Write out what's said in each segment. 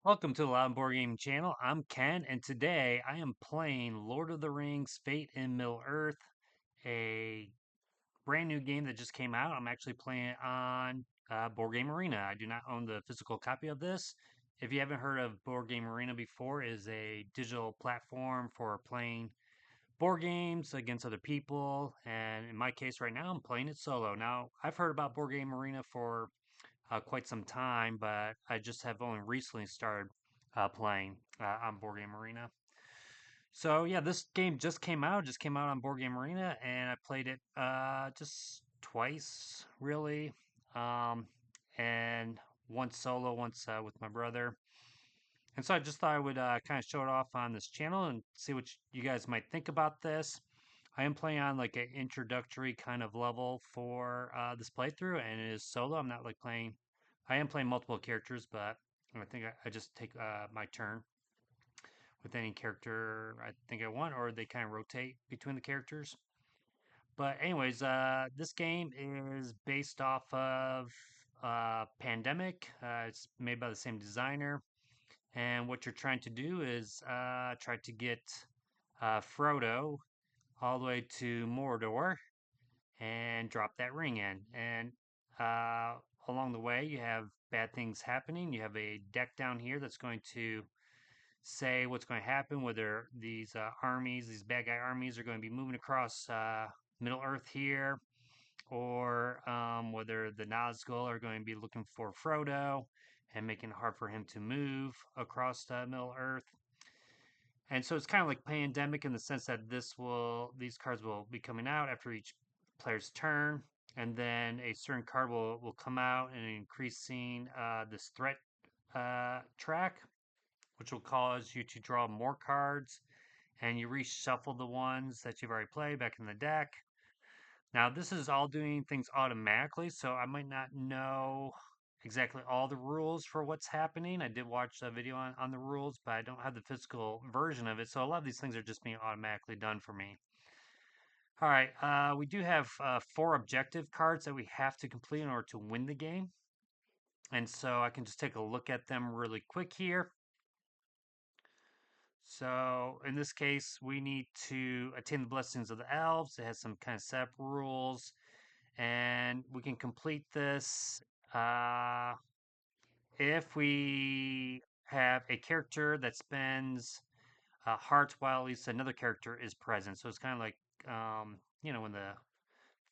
Welcome to the Loud Board Gaming channel. I'm Ken, and today I am playing Lord of the Rings Fate in Middle-earth, a brand new game that just came out. I'm actually playing it on Board Game Arena. I do not own the physical copy of this. If you haven't heard of Board Game Arena before, it is a digital platform for playing board games against other people. And in my case right now, I'm playing it solo. Now, I've heard about Board Game Arena for quite some time, but I just have only recently started playing on Board Game Arena. So yeah, this game just came out on Board Game Arena, and I played it just twice, really, um, and once solo, once with my brother. And so I just thought I would kind of show it off on this channel and see what you guys might think about this. I am playing on like an introductory kind of level for this playthrough, and it is solo. I'm not like playing. I am playing multiple characters, but I think I just take my turn with any character I think I want, or they kind of rotate between the characters. But anyways, this game is based off of Pandemic. It's made by the same designer, and what you're trying to do is try to get Frodo all the way to Mordor and drop that ring in. And uh, along the way, you have bad things happening. You have a deck down here that's going to say what's going to happen, whether these armies, these bad guy armies, are going to be moving across Middle Earth here, or whether the Nazgul are going to be looking for Frodo and making it hard for him to move across Middle Earth. And so it's kind of like Pandemic in the sense that these cards will be coming out after each player's turn, and then a certain card will come out and increasing this threat track, which will cause you to draw more cards, and you reshuffle the ones that you've already played back in the deck. Now, this is all doing things automatically, so I might not know exactly all the rules for what's happening. I did watch a video on the rules, but I don't have the physical version of it, so a lot of these things are just being automatically done for me. All right, we do have 4 objective cards that we have to complete in order to win the game. And so I can just take a look at them really quick here. So in this case, we need to attain the blessings of the elves. It has some kind of setup rules, and we can complete this uh, if we have a character that spends hearts while at least another character is present. So it's kind of like when the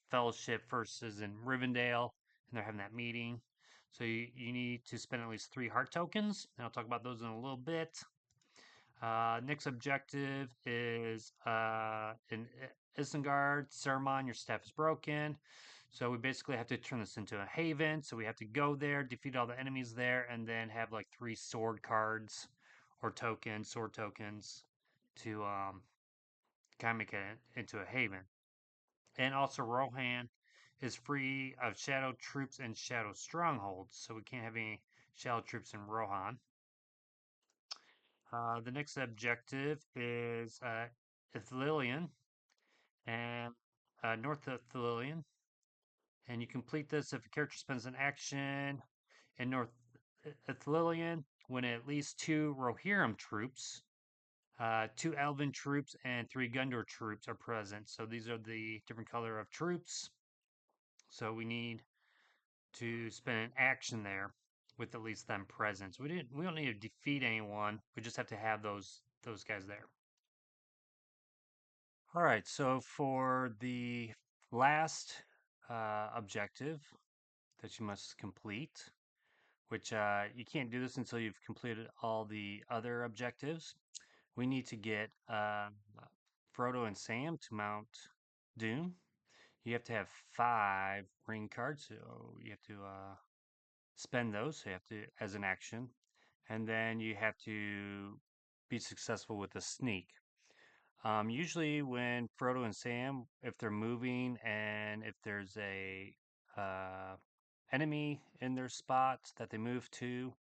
Fellowship first is in Rivendell and they're having that meeting. So you need to spend at least 3 heart tokens, and I'll talk about those in a little bit. Next objective is in Isengard, Saruman, your staff is broken. So we basically have to turn this into a haven. So we have to go there, defeat all the enemies there, and then have like 3 sword cards or tokens, sword tokens, to kind of make it into a haven. And also Rohan is free of shadow troops and shadow strongholds. So we can't have any shadow troops in Rohan. The next objective is Ithilien and North Ithilien. And you complete this if a character spends an action in North Ithilien when at least 2 Rohirrim troops, 2 Elven troops, and 3 Gondor troops are present. So these are the different color of troops. So we need to spend an action there with at least them present. So we don't need to defeat anyone. We just have to have those guys there. All right, so for the last objective that you must complete, which you can't do this until you've completed all the other objectives, we need to get Frodo and Sam to mount Doom. You have to have 5 ring cards, so you have to spend those. So you have to, as an action, and then you have to be successful with a sneak. Usually, when Frodo and Sam, if they're moving and if there's a uh, enemy in their spots that they move to,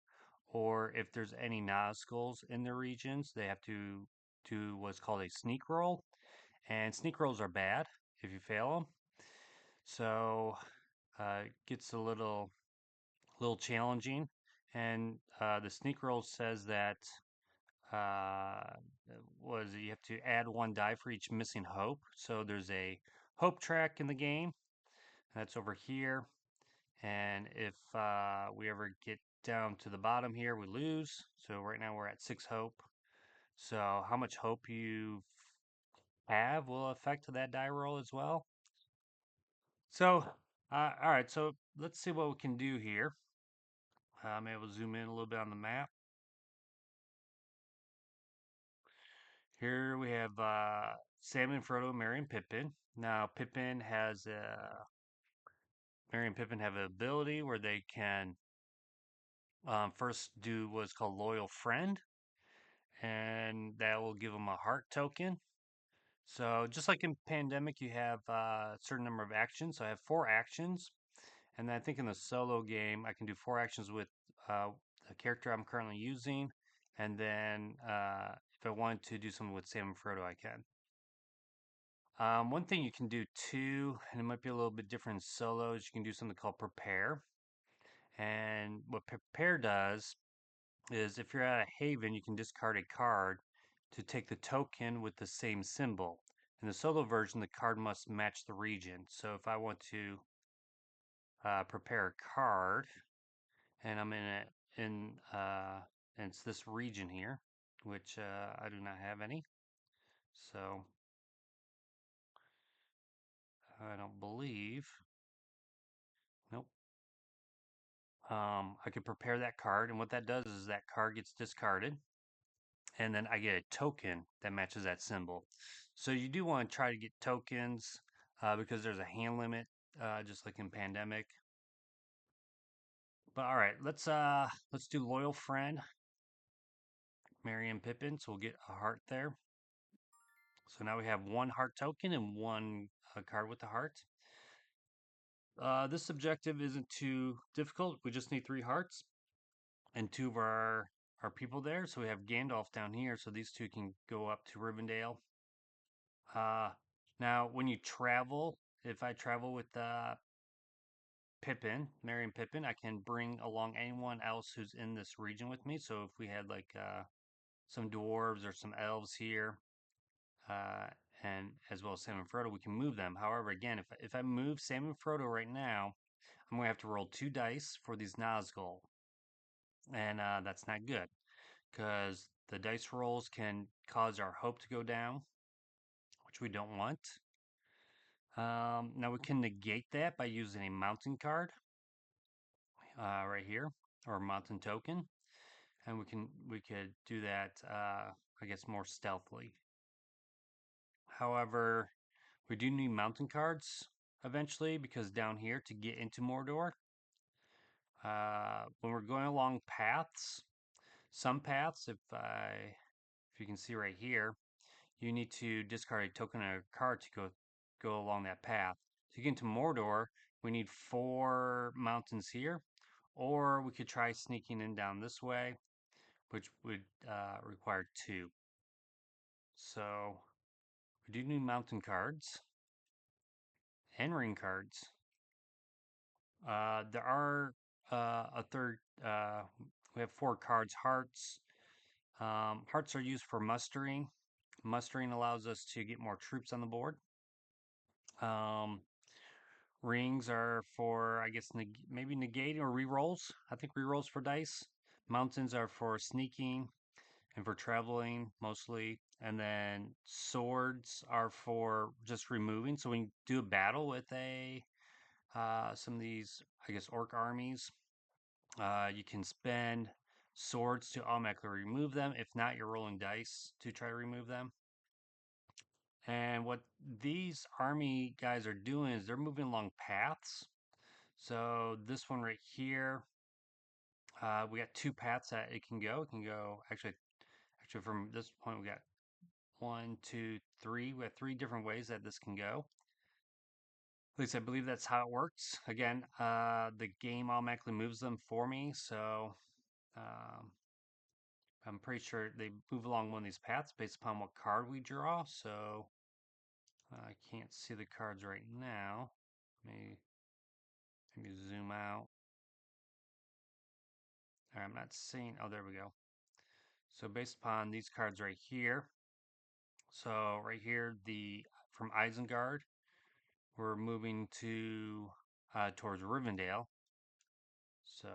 or if there's any Nazguls in their regions, they have to do what's called a sneak roll. And sneak rolls are bad if you fail them. So it gets a little challenging And the sneak roll says that uh, was you have to add one die for each missing hope. So there's a hope track in the game. That's over here. And if we ever get down to the bottom here, we lose. So right now we're at 6 hope. So how much hope you have will affect that die roll as well. So, all right, so let's see what we can do here. I'm able to zoom in a little bit on the map. Here we have Sam and Frodo, Merry and Pippin. Now, Merry and Pippin have an ability where they can first do what's called Loyal Friend, and that will give them a heart token. So just like in Pandemic, you have a certain number of actions. So I have 4 actions, and then I think in the solo game, I can do 4 actions with uh, the character I'm currently using, and then if I want to do something with Sam and Frodo, I can. One thing you can do too, and it might be a little bit different in solo, is you can do something called Prepare. And what Prepare does is if you're at a haven, you can discard a card to take the token with the same symbol. In the solo version, the card must match the region. So if I want to prepare a card, and I'm in and it's this region here, which I do not have any. So I don't believe. Nope. I could prepare that card, and what that does is that card gets discarded, and then I get a token that matches that symbol. So you do want to try to get tokens because there's a hand limit, just like in Pandemic. But all right, let's do Loyal Friend, Merry and Pippin. So we'll get a heart there. So now we have 1 heart token and 1 card with the heart. This objective isn't too difficult. We just need 3 hearts and 2 of our people there. So we have Gandalf down here. So these 2 can go up to Rivendell. Uh, Now, when you travel, if I travel with Pippin, Merry and Pippin, I can bring along anyone else who's in this region with me. So if we had like some dwarves or some elves here, uh, and as well as Sam and Frodo, we can move them. However, again, if I move Sam and Frodo right now, I'm going to have to roll 2 dice for these Nazgul, and that's not good because the dice rolls can cause our hope to go down, which we don't want. Now we can negate that by using a mountain card right here, or mountain token, and we could do that, I guess, more stealthily. However, we do need mountain cards eventually because down here to get into Mordor, when we're going along paths, some paths, if you can see right here, you need to discard a token or a card to go along that path. To get into Mordor, we need 4 mountains here, or we could try sneaking in down this way, which would require 2. So we do need mountain cards and ring cards. There are a third. We have 4 cards. Hearts. Hearts are used for mustering. Mustering allows us to get more troops on the board. Um, Rings are for, I guess, maybe negating or rerolls. I think rerolls for dice. Mountains are for sneaking and for traveling mostly. And then swords are for just removing. So when you do a battle with some of these, I guess, orc armies, you can spend swords to automatically remove them. If not, you're rolling dice to try to remove them. And what these army guys are doing is they're moving along paths. So this one right here, we got 2 paths that it can go. It can go actually from this point we got 1, 2, 3. We have 3 different ways that this can go. At least I believe that's how it works. Again, the game automatically moves them for me, so um, I'm pretty sure they move along one of these paths based upon what card we draw. So I can't see the cards right now. Let me zoom out. I'm not seeing. Oh, there we go. So based upon these cards right here. So right here, the from Isengard, we're moving to towards Rivendell. So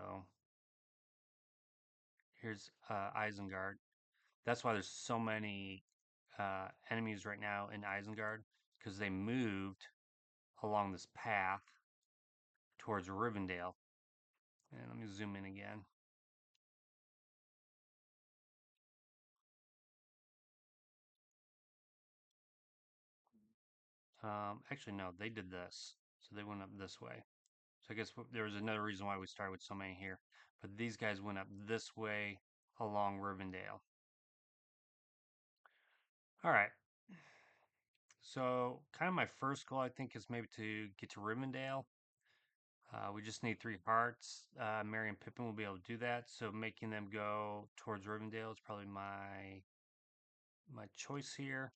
here's Isengard. That's why there's so many enemies right now in Isengard because they moved along this path towards Rivendell. And let me zoom in again. Actually, no, they did this. So they went up this way. So I guess there was another reason why we started with so many here. But these guys went up this way along Rivendell. All right. So kind of my first goal, I think, is maybe to get to Rivendell. We just need 3 hearts. Merry and Pippin will be able to do that. So making them go towards Rivendell is probably my choice here.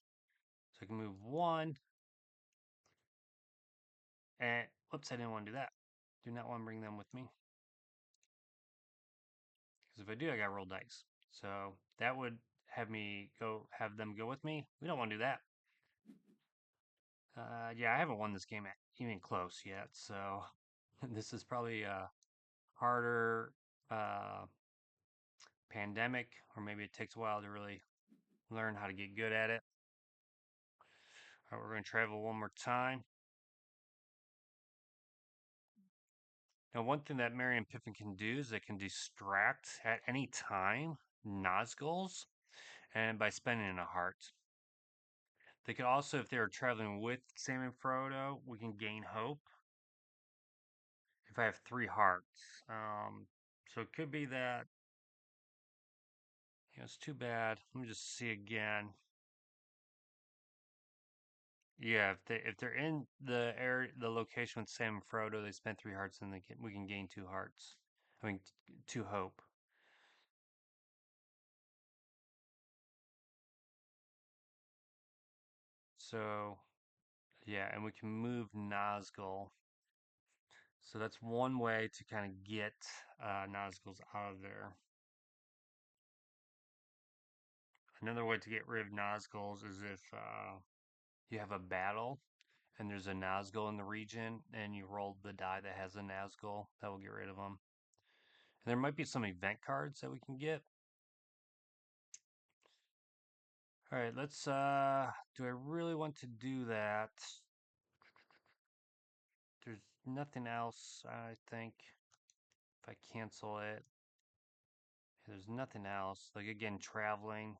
So I can move 1. And whoops, I didn't want to do that. Do not want to bring them with me. Because if I do, I got to roll dice. So that would have them go with me. We don't want to do that. Yeah, I haven't won this game even close yet. So this is probably a harder pandemic, or maybe it takes a while to really learn how to get good at it. All right, we're going to travel one more time. Now, one thing that Merry and Pippin can do is they can distract at any time Nazguls, and by spending a heart. They could also, if they were traveling with Sam and Frodo, we can gain hope. If I have 3 hearts, so it could be that it's too bad. Let me just see again. Yeah, if they're in the area, the location with Sam and Frodo, they spend 3 hearts, and we can gain 2 hearts. I mean, 2 hope. So yeah, and we can move Nazgul. So that's one way to kind of get Nazguls out of there. Another way to get rid of Nazguls is if you have a battle and there's a Nazgul in the region, and you roll the die that has a Nazgul, that will get rid of them. And there might be some event cards that we can get. All right, let's do I really want to do that? There's nothing else, I think. If I cancel it, there's nothing else. Like again, traveling,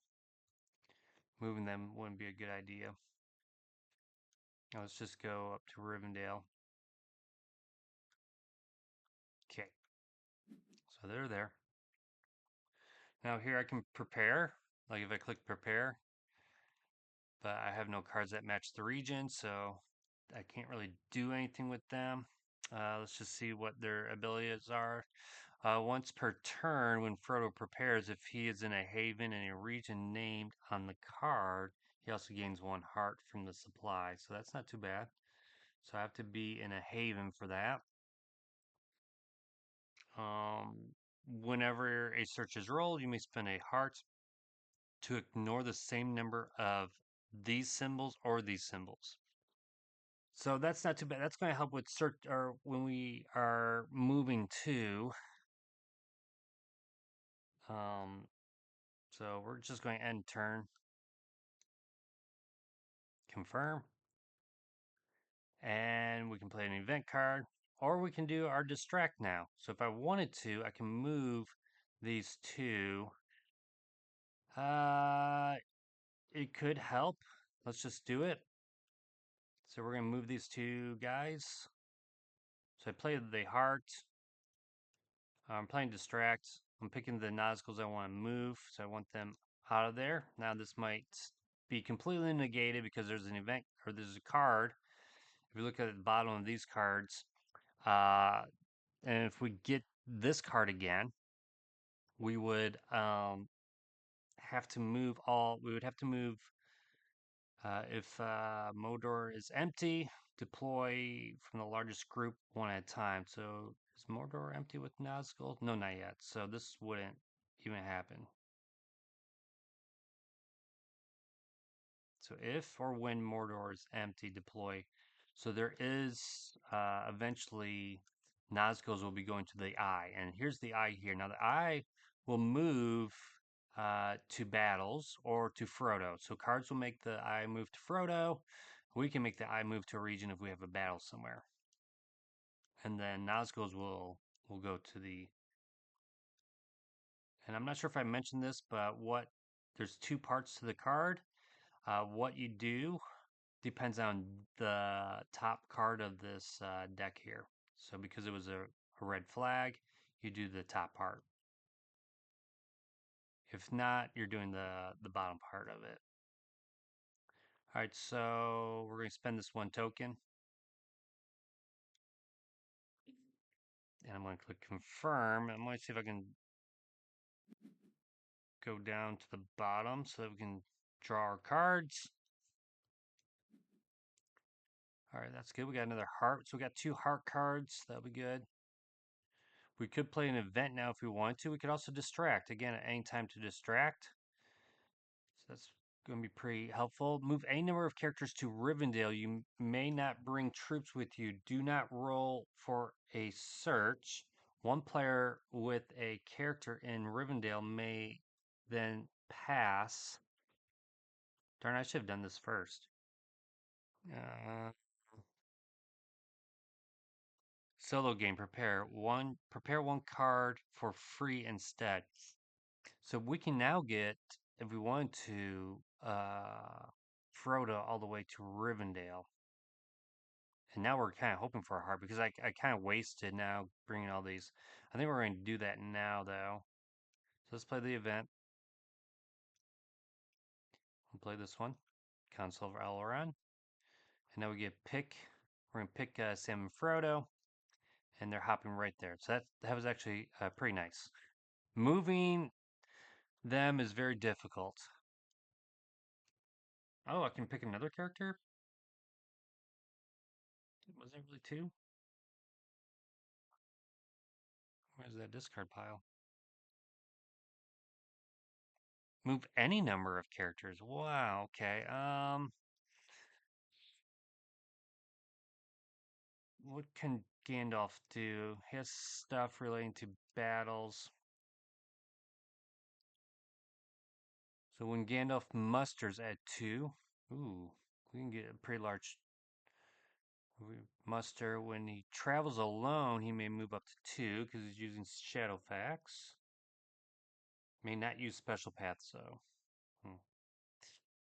moving them wouldn't be a good idea. Now let's just go up to Rivendell. Okay, so they're there. Now here I can prepare. Like if I click prepare, but I have no cards that match the region, so I can't really do anything with them. Let's just see what their abilities are. Once per turn, when Frodo prepares, if he is in a haven in a region named on the card, he also gains 1 heart from the supply. So that's not too bad. So I have to be in a haven for that. Um, Whenever a search is rolled, you may spend a heart to ignore the same number of these symbols or these symbols. So that's not too bad. That's going to help with search or when we are moving to. Um, so we're just going to end turn, confirm, and we can play an event card, or we can do our distract now. So if I wanted to, I can move these two. Uh, it could help. Let's just do it. So we're going to move these 2 guys. So I played the heart. I'm playing distract. I'm picking the Nazguls I want to move, so I want them out of there. Now this might be completely negated because there's an event or there's a card. If you look at the bottom of these cards, uh, and if we get this card again, we would have to move all. We would have to move if Modor is empty. Deploy from the largest group one at a time. So Is Mordor empty with Nazgul? No, not yet. So this wouldn't even happen. So if or when Mordor is empty, deploy. So there is eventually Nazgul's will be going to the eye, and here's the eye here. Now the eye will move to battles or to Frodo. So cards will make the eye move to Frodo. We can make the eye move to a region if we have a battle somewhere, and then Nazgul's will go to the. And I'm not sure if I mentioned this, but what there's two parts to the card. What you do depends on the top card of this deck here. So because it was a red flag, you do the top part. If not, you're doing the bottom part of it. All right, so we're going to spend this one token. And I'm going to click confirm. I'm going to see if I can go down to the bottom so that we can draw our cards. All right, that's good. We got another heart. So we got two heart cards. That'll be good. We could play an event now if we want to. We could also distract. Again, at any time to distract. So that's going to be pretty helpful. Move a number of characters to Rivendell. You may not bring troops with you. Do not roll for a search. One player with a character in Rivendell may then pass. Darn, I should have done this first. Uh, Solo game. Prepare one card for free instead. So we can now get, if we want to, Frodo all the way to Rivendell. And now we're kind of hoping for a heart because I kind of wasted now bringing all these. I think we're going to do that now, though. So let's play the event. We'll play this one, Console of Elrond. And now we get pick. We're going to pick Sam and Frodo. And they're hopping right there. So that was actually pretty nice. Moving them is very difficult. Oh, I can pick another character? Was it really two? Where's that discard pile? Move any number of characters. Wow, okay. What can Gandalf do? He has stuff relating to battles. So when Gandalf musters at 2, ooh, we can get a pretty large muster. When he travels alone, he may move up to 2 because he's using Shadowfax. May not use special paths, though.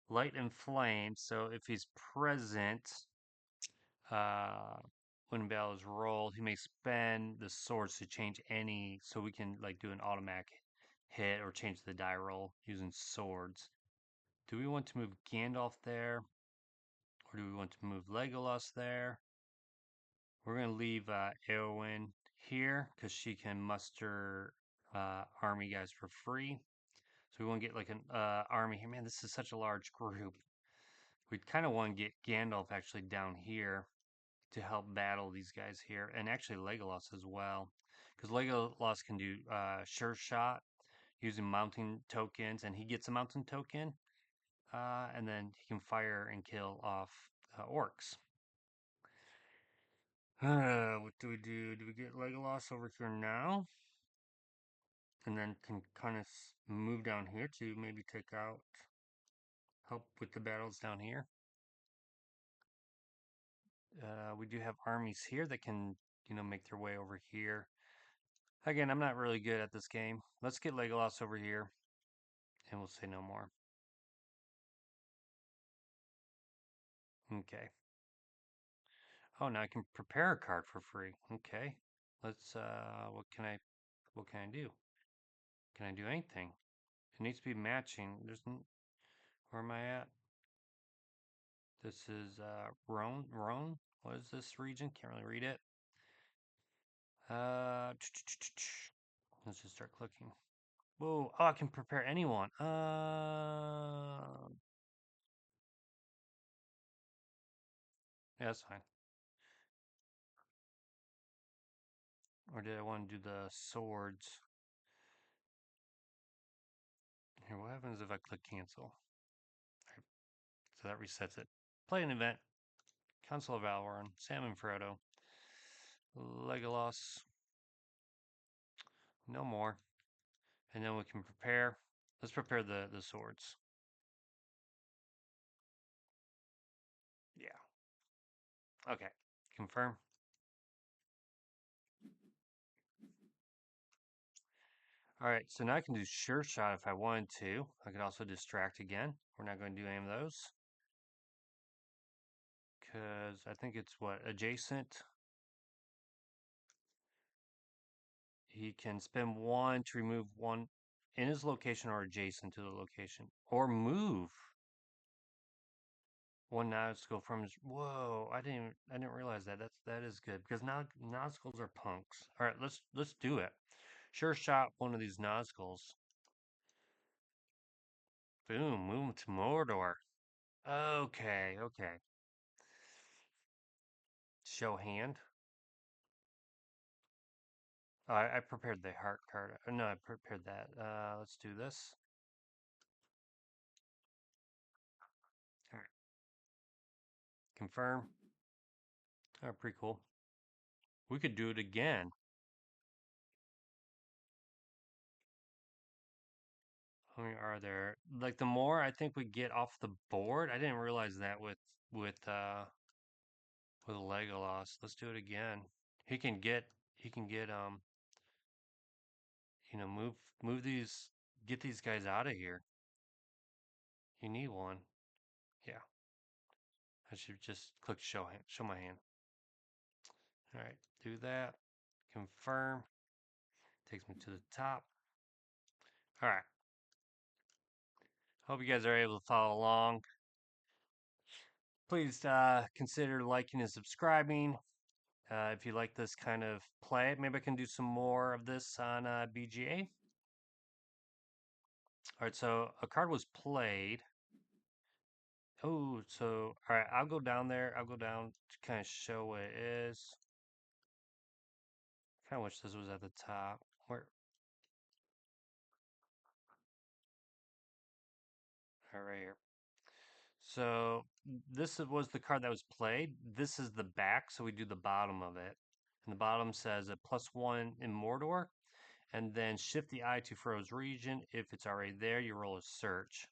Light and flame. So if he's present, uh, when battle is rolled, he may spend the swords to change any, so we can like do an automatic hit or change the die roll using swords. Do we want to move Gandalf there? Or do we want to move Legolas there? We're going to leave Eowyn here because she can muster army guys for free. So we want to get like an army here. Man, this is such a large group. We'd kind of want to get Gandalf actually down here to help battle these guys here, and actually Legolas as well, because Legolas can do sure shot using mountain tokens, and he gets a mountain token, and then he can fire and kill off orcs. What do we do? Do we get Legolas over here now? And then can kind of move down here to maybe take out, help with the battles down here. We do have armies here that can, make their way over here. Again, I'm not really good at this game. Let's get Legolas over here, and we'll say no more. Okay. Oh, now I can prepare a card for free. Okay. Let's, what can I do? Can I do anything? It needs to be matching. Where am I at? This is, Rhone? What is this region? Can't really read it. Uh, let's just start clicking. Whoa, oh, I can prepare anyone. Yeah, that's fine. Or did I want to do the swords? Here, what happens if I click cancel? Right, so that resets it. Play an event. Council of Valorn. Sam and Frodo. Legolas. No more. And then we can prepare. Let's prepare the swords. Yeah. Okay. Confirm. All right, so now I can do sure shot if I wanted to. I could also distract again. We're not going to do any of those because I think it's what adjacent. He can spend one to remove one in his location or adjacent to the location, or move one Nazgul from his. Whoa! I didn't realize that. That is good because now Nazguls are punks. All right, let's do it. Sure shot one of these Nazguls. Boom! Move to Mordor. Okay, okay. Show hand. Oh, I prepared the heart card. No, I prepared that. Let's do this. All right. Confirm. Oh, pretty cool. We could do it again. How many are there? Like the more I think we get off the board, I didn't realize that with Legolas. Let's do it again. He can get he can get move these get these guys out of here. You need one. Yeah. I should just click show my hand. All right, do that. Confirm. Takes me to the top. All right. Hope you guys are able to follow along. Please consider liking and subscribing. If you like this kind of play, maybe I can do some more of this on BGA. All right, so a card was played. Oh, so all right, I'll go down there. I'll go down to kind of show what it is. Kind of wish this was at the top. Where? All right, right here. So was the card that was played. This is the back, so we do the bottom of it. And the bottom says a +1 in Mordor, and then shift the eye to Fro's region. If it's already there, you roll a search.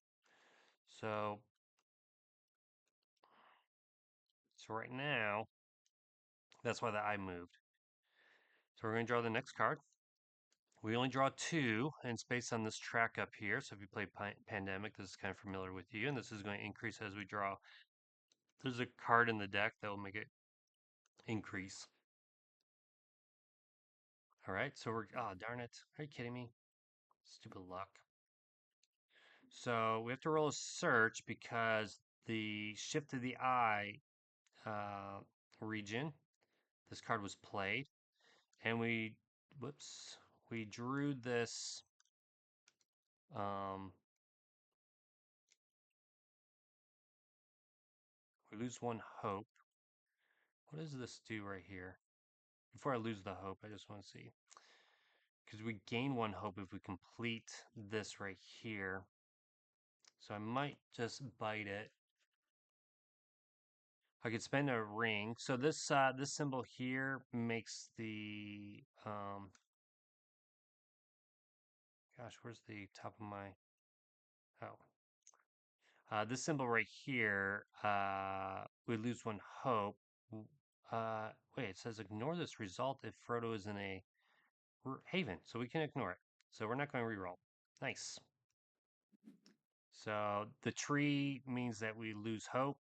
So, so right now, that's why the eye moved. So we're going to draw the next card. We only draw two, and it's based on this track up here. So if you play Pandemic, this is kind of familiar with you, and this is going to increase as we draw. There's a card in the deck that will make it increase. All right, so oh, darn it. Are you kidding me? Stupid luck. So we have to roll a search because the shift of the eye uh, region, this card was played, and we drew this. Um, we lose one hope. What does this do right here? Before I lose the hope, I just want to see. Because we gain one hope if we complete this right here. So I might just bite it. I could spend a ring. So this symbol here makes the gosh, where's the top of my oh. This symbol right here, we lose one hope. Wait, it says ignore this result if Frodo is in a haven, so we can ignore it. So we're not going to reroll. Nice. So the tree means that we lose hope.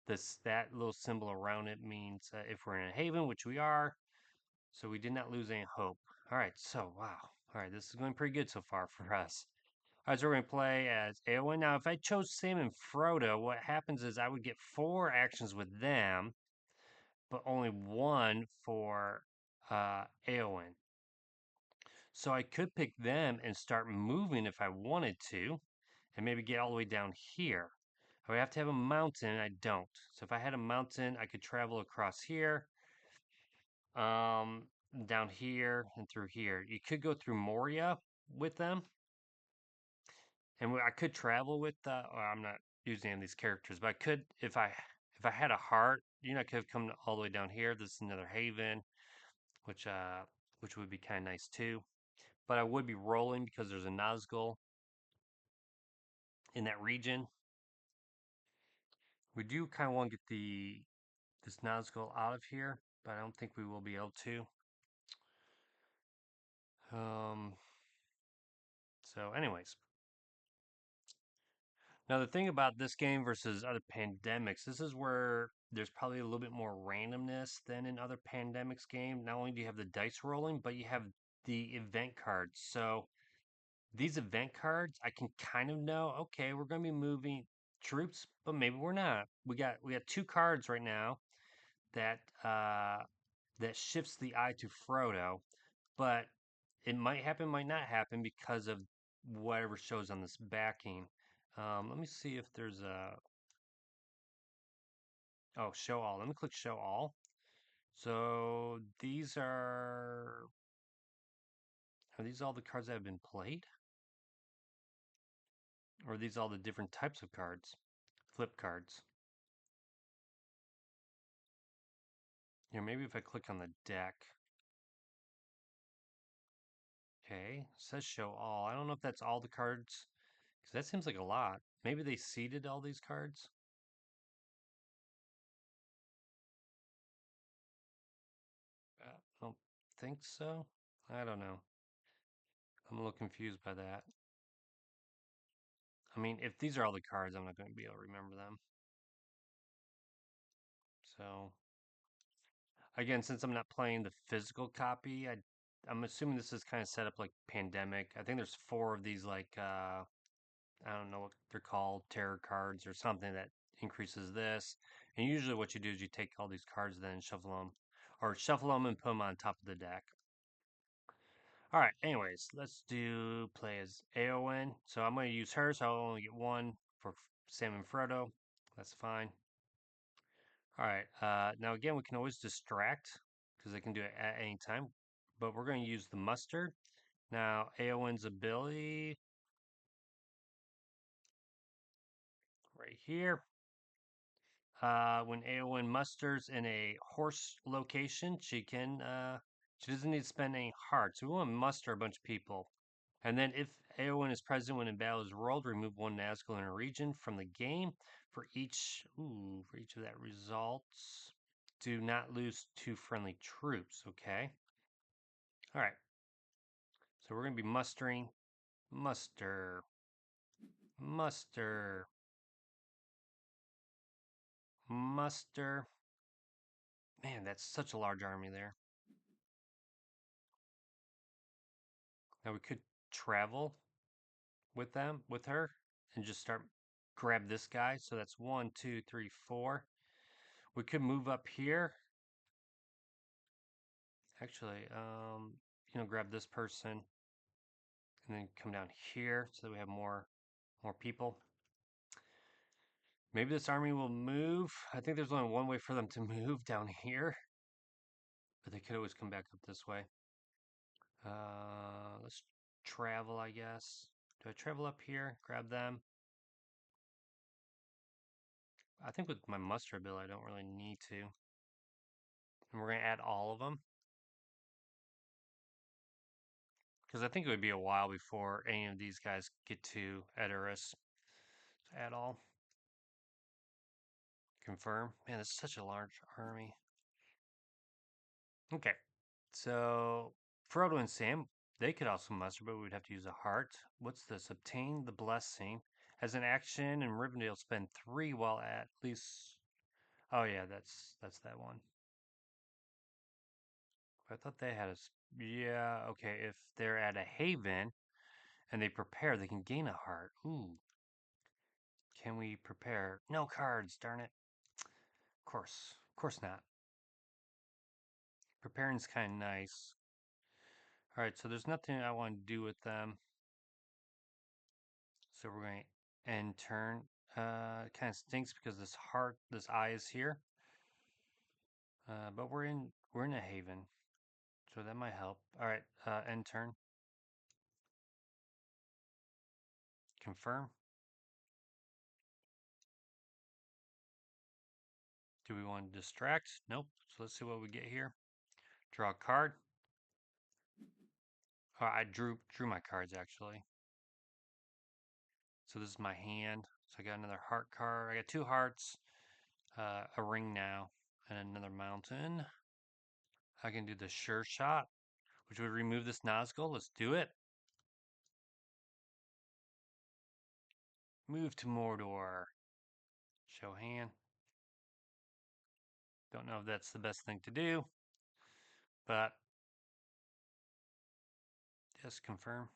That little symbol around it means if we're in a haven, which we are. So we did not lose any hope. All right, so wow. All right, this is going pretty good so far for us. All right, so we're going to play as Eowyn. Now, if I chose Sam and Frodo, what happens is I would get 4 actions with them, but only 1 for Eowyn. So I could pick them and start moving if I wanted to, and maybe get all the way down here. I would have to have a mountain, and I don't. So if I had a mountain, I could travel across here. down here and through here. You could go through Moria with them, and I could travel with. Well, I'm not using any of these characters, but I could if I had a heart. You know, I could have come all the way down here. This is another haven, which uh which would be kind of nice too. But I would be rolling because there's a Nazgul in that region. We do kind of want to get the this Nazgul out of here, but I don't think we will be able to. Um, anyways, now the thing about this game versus other pandemics, this is where there's probably a little bit more randomness than in other pandemics game. Not only do you have the dice rolling, but you have the event cards. So these event cards, I can kind of know, okay, we're going to be moving troops, but maybe we're not. We got two cards right now that that shifts the eye to Frodo, but it might happen, might not happen because of whatever shows on this backing. Let me see if there's a show all. Let me click show all. So these are these all the cards that have been played, or are these all the different types of cards? Flip cards. Here, maybe if I click on the deck. Okay, it says show all. I don't know if that's all the cards, because that seems like a lot. Maybe they seeded all these cards. I don't think so. I don't know. I'm a little confused by that. I mean, if these are all the cards, I'm not going to be able to remember them. So, again, since I'm not playing the physical copy, I'm assuming this is kind of set up like Pandemic. I think there's four of these, like, I don't know what they're called, terror cards or something that increases this. And usually what you do is you take all these cards then shuffle them and put them on top of the deck. All right, anyways, let's do play as Aowen. So I'm going to use her, so I'll only get one for Sam and Frodo. That's fine. All right, now again, we can always distract because they can do it at any time, but we're going to use the mustard. Now, Aowen's ability right here. When Eowyn musters in a horse location, she doesn't need to spend any hearts. So we want to muster a bunch of people. And then if Eowyn is present when in battle is rolled, remove one Nazgul in a region from the game for each of that results. Do not lose two friendly troops, okay? All right. So we're going to be mustering, muster, muster, muster. Man, that's such a large army there. Now we could travel with her, and just start grab this guy. So that's 1, 2, 3, 4. We could move up here. Actually, grab this person and then come down here so that we have more people. Maybe this army will move. I think there's only one way for them to move down here, but they could always come back up this way. Let's travel, I guess. Do I travel up here? Grab them. I think with my muster ability, I don't really need to. And we're going to add all of them. Because I think it would be a while before any of these guys get to Edoras at all. Confirm. Man, it's such a large army. Okay. So, Frodo and Sam, they could also muster, but we would have to use a heart. What's this? Obtain the blessing. As an action, and Rivendell spend 3 while at least. Oh, yeah, that's that one. I thought they had a. Yeah, okay. If they're at a haven and they prepare, they can gain a heart. Ooh. Can we prepare? No cards, darn it. Of course not. Preparing's kind of nice. All right, so there's nothing I want to do with them. So we're going to end turn. It kind of stinks because this eye is here. But we're in a haven. So that might help. All right, end turn. Confirm. Do we want to distract? Nope. So let's see what we get here. Draw a card. Oh, I drew my cards actually. So this is my hand. So I got another heart card. I got two hearts, a ring now, and another mountain. I can do the sure shot, which would remove this Nazgul. Let's do it. Move to Mordor. Show hand. Don't know if that's the best thing to do, but just confirm.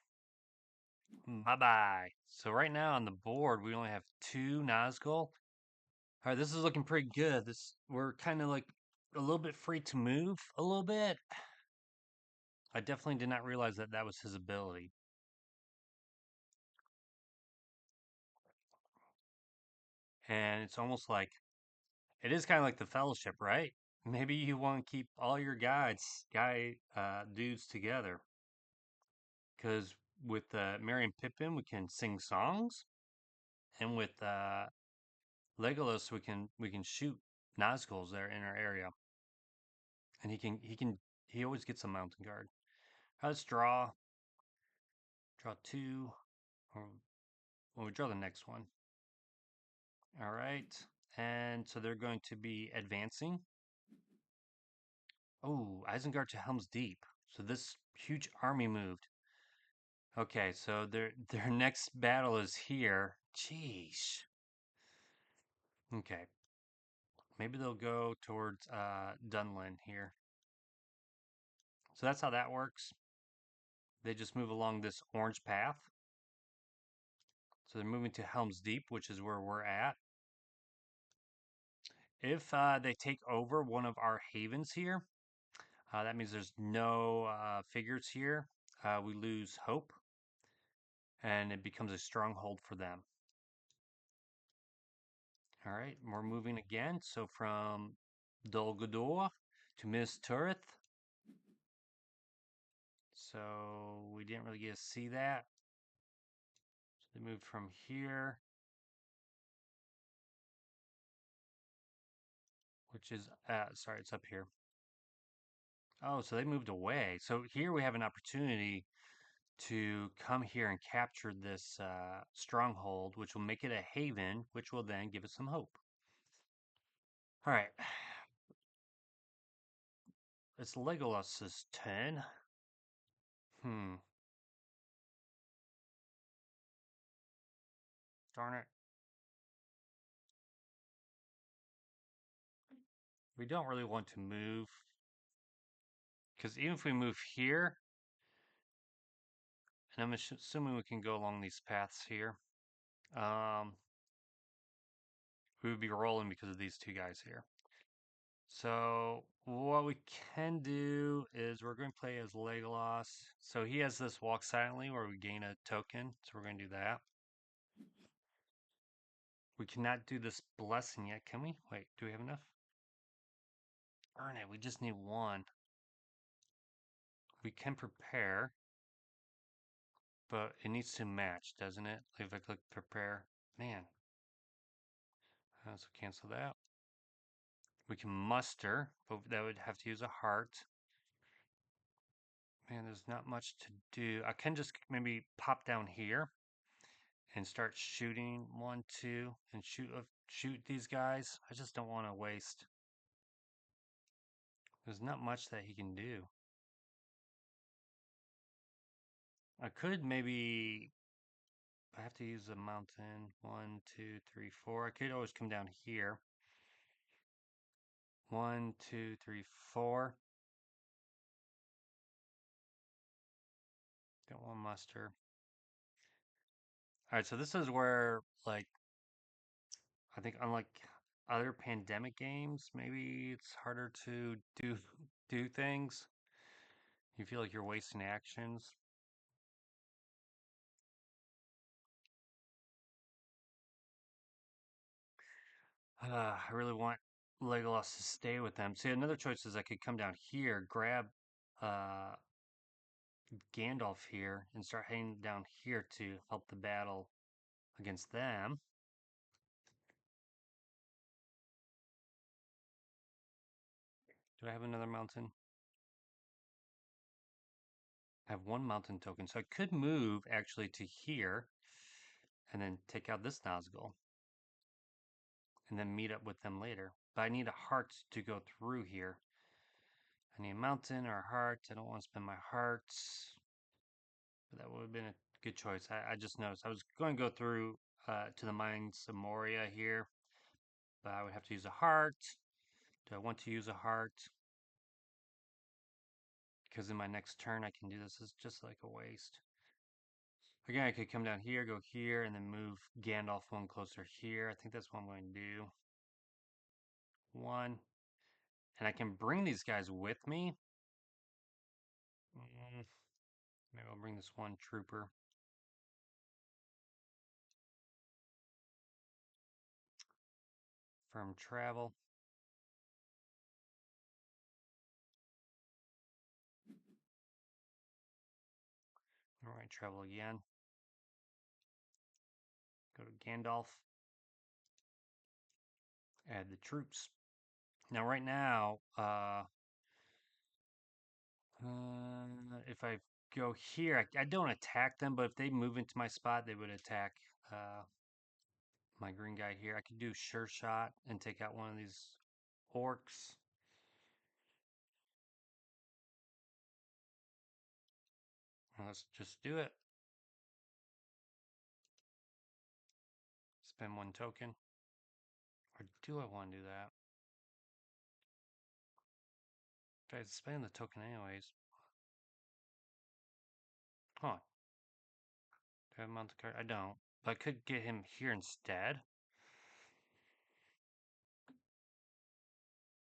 Bye-bye. So right now on the board, we only have two Nazgul. All right, this is looking pretty good. We're kind of like a little bit free to move a little bit. I definitely did not realize that that was his ability. And it's almost like it is kind of like the Fellowship, right? Maybe you want to keep all your dudes together. Because with Merry and Pippin, we can sing songs, and with Legolas, we can shoot Nazguls there in our area, and he always gets a mountain guard. Let's draw two, or well, we draw the next one. All right, and so they're going to be advancing. Oh, Isengard to Helm's Deep. So this huge army moved. Okay, so their next battle is here. Jeez. Okay. Maybe they'll go towards Dunlin here. So that's how that works. They just move along this orange path. So they're moving to Helm's Deep, which is where we're at. If they take over one of our havens here, that means there's no figures here. We lose hope, and it becomes a stronghold for them. All right, we're moving again. So from Dol Guldur to Minas Tirith. So we didn't really get to see that. So they moved from here, which is, sorry, it's up here. Oh, so they moved away. So here we have an opportunity to come here and capture this stronghold, which will make it a haven, which will then give us some hope. All right. It's Legolas's turn. Hmm. Darn it. We don't really want to move. Because even if we move here, and I'm assuming we can go along these paths here, um, we would be rolling because of these two guys here. So what we can do is we're going to play as Legolas. So he has this walk silently where we gain a token. So we're going to do that. We cannot do this blessing yet, can we? Wait, do we have enough? Darn it, we just need one. We can prepare, but it needs to match, doesn't it? If I click prepare, man. So cancel that. We can muster, but that would have to use a heart. Man, there's not much to do. I can just maybe pop down here and start shooting 1, 2, and shoot these guys. I just don't want to waste. There's not much that he can do. I could maybe. I have to use a mountain. 1, 2, 3, 4. I could always come down here. 1, 2, 3, 4. Don't want muster. All right, so this is where, like, I think unlike other pandemic games, maybe it's harder to do things. You feel like you're wasting actions. I really want Legolas to stay with them. See, another choice is I could come down here, grab uh, Gandalf here and start heading down here to help the battle against them. Do I have another mountain? I have one mountain token, so I could move actually to here and then take out this Nazgul and then meet up with them later. But I need a heart to go through here. I need a mountain or a heart. I don't want to spend my hearts. But that would have been a good choice. I just noticed I was going to go through to the mines of Moria here, but I would have to use a heart. Do I want to use a heart? Because in my next turn I can do this. It's just like a waste. Again, I could come down here, go here, and then move Gandalf one closer here. I think that's what I'm going to do. One. And I can bring these guys with me. Maybe I'll bring this one trooper. Firm travel. All right, travel again. Go to Gandalf. Add the troops. Now, right now, if I go here, I don't attack them, but if they move into my spot, they would attack uh, my green guy here. I could do sure shot and take out one of these orcs. Let's just do it. Spend one token. Or do I want to do that? I spend the token anyways. Huh. Do I have mount the card? I don't. But I could get him here instead.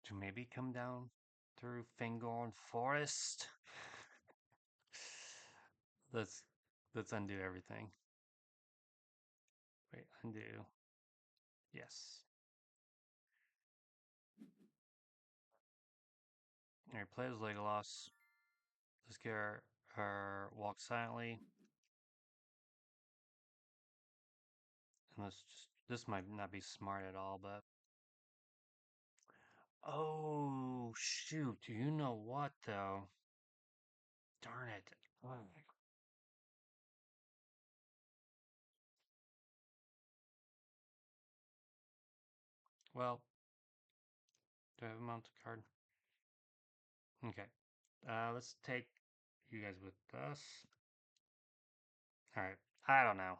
To maybe come down through Fangorn Forest. let's let's undo everything. Wait, undo. Yes. Alright, play as Legolas. Let's get our walk silently. And let's just, this might not be smart at all, but. Oh, shoot. You know what, though? Darn it. Oh. Well, do I have a mounted card? Okay. Let's take you guys with us. Alright. I don't know.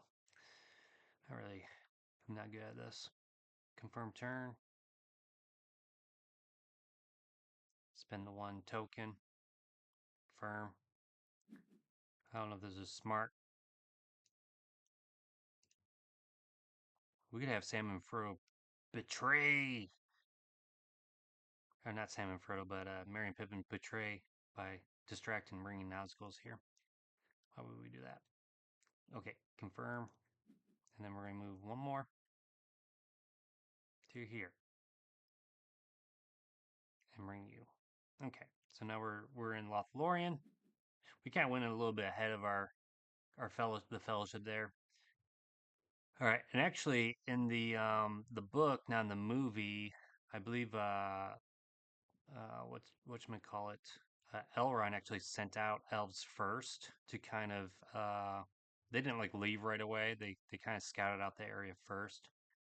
I'm not good at this. Confirm turn. Spend the one token. Confirm. I don't know if this is smart. We could have Sam and Frodo betray. Or not Sam and Frodo, but Merry and Pippin betray by distracting and bringing Nazguls here. Why would we do that? Okay, confirm. And then we're going to move one more to here. And bring you. Okay, so now we're in Lothlorien. We kind of went a little bit ahead of the fellowship there. All right, and actually in the book, now in the movie, I believe whatchamacallit, Elrond actually sent out elves first to kind of they didn't like leave right away. They kind of scouted out the area first.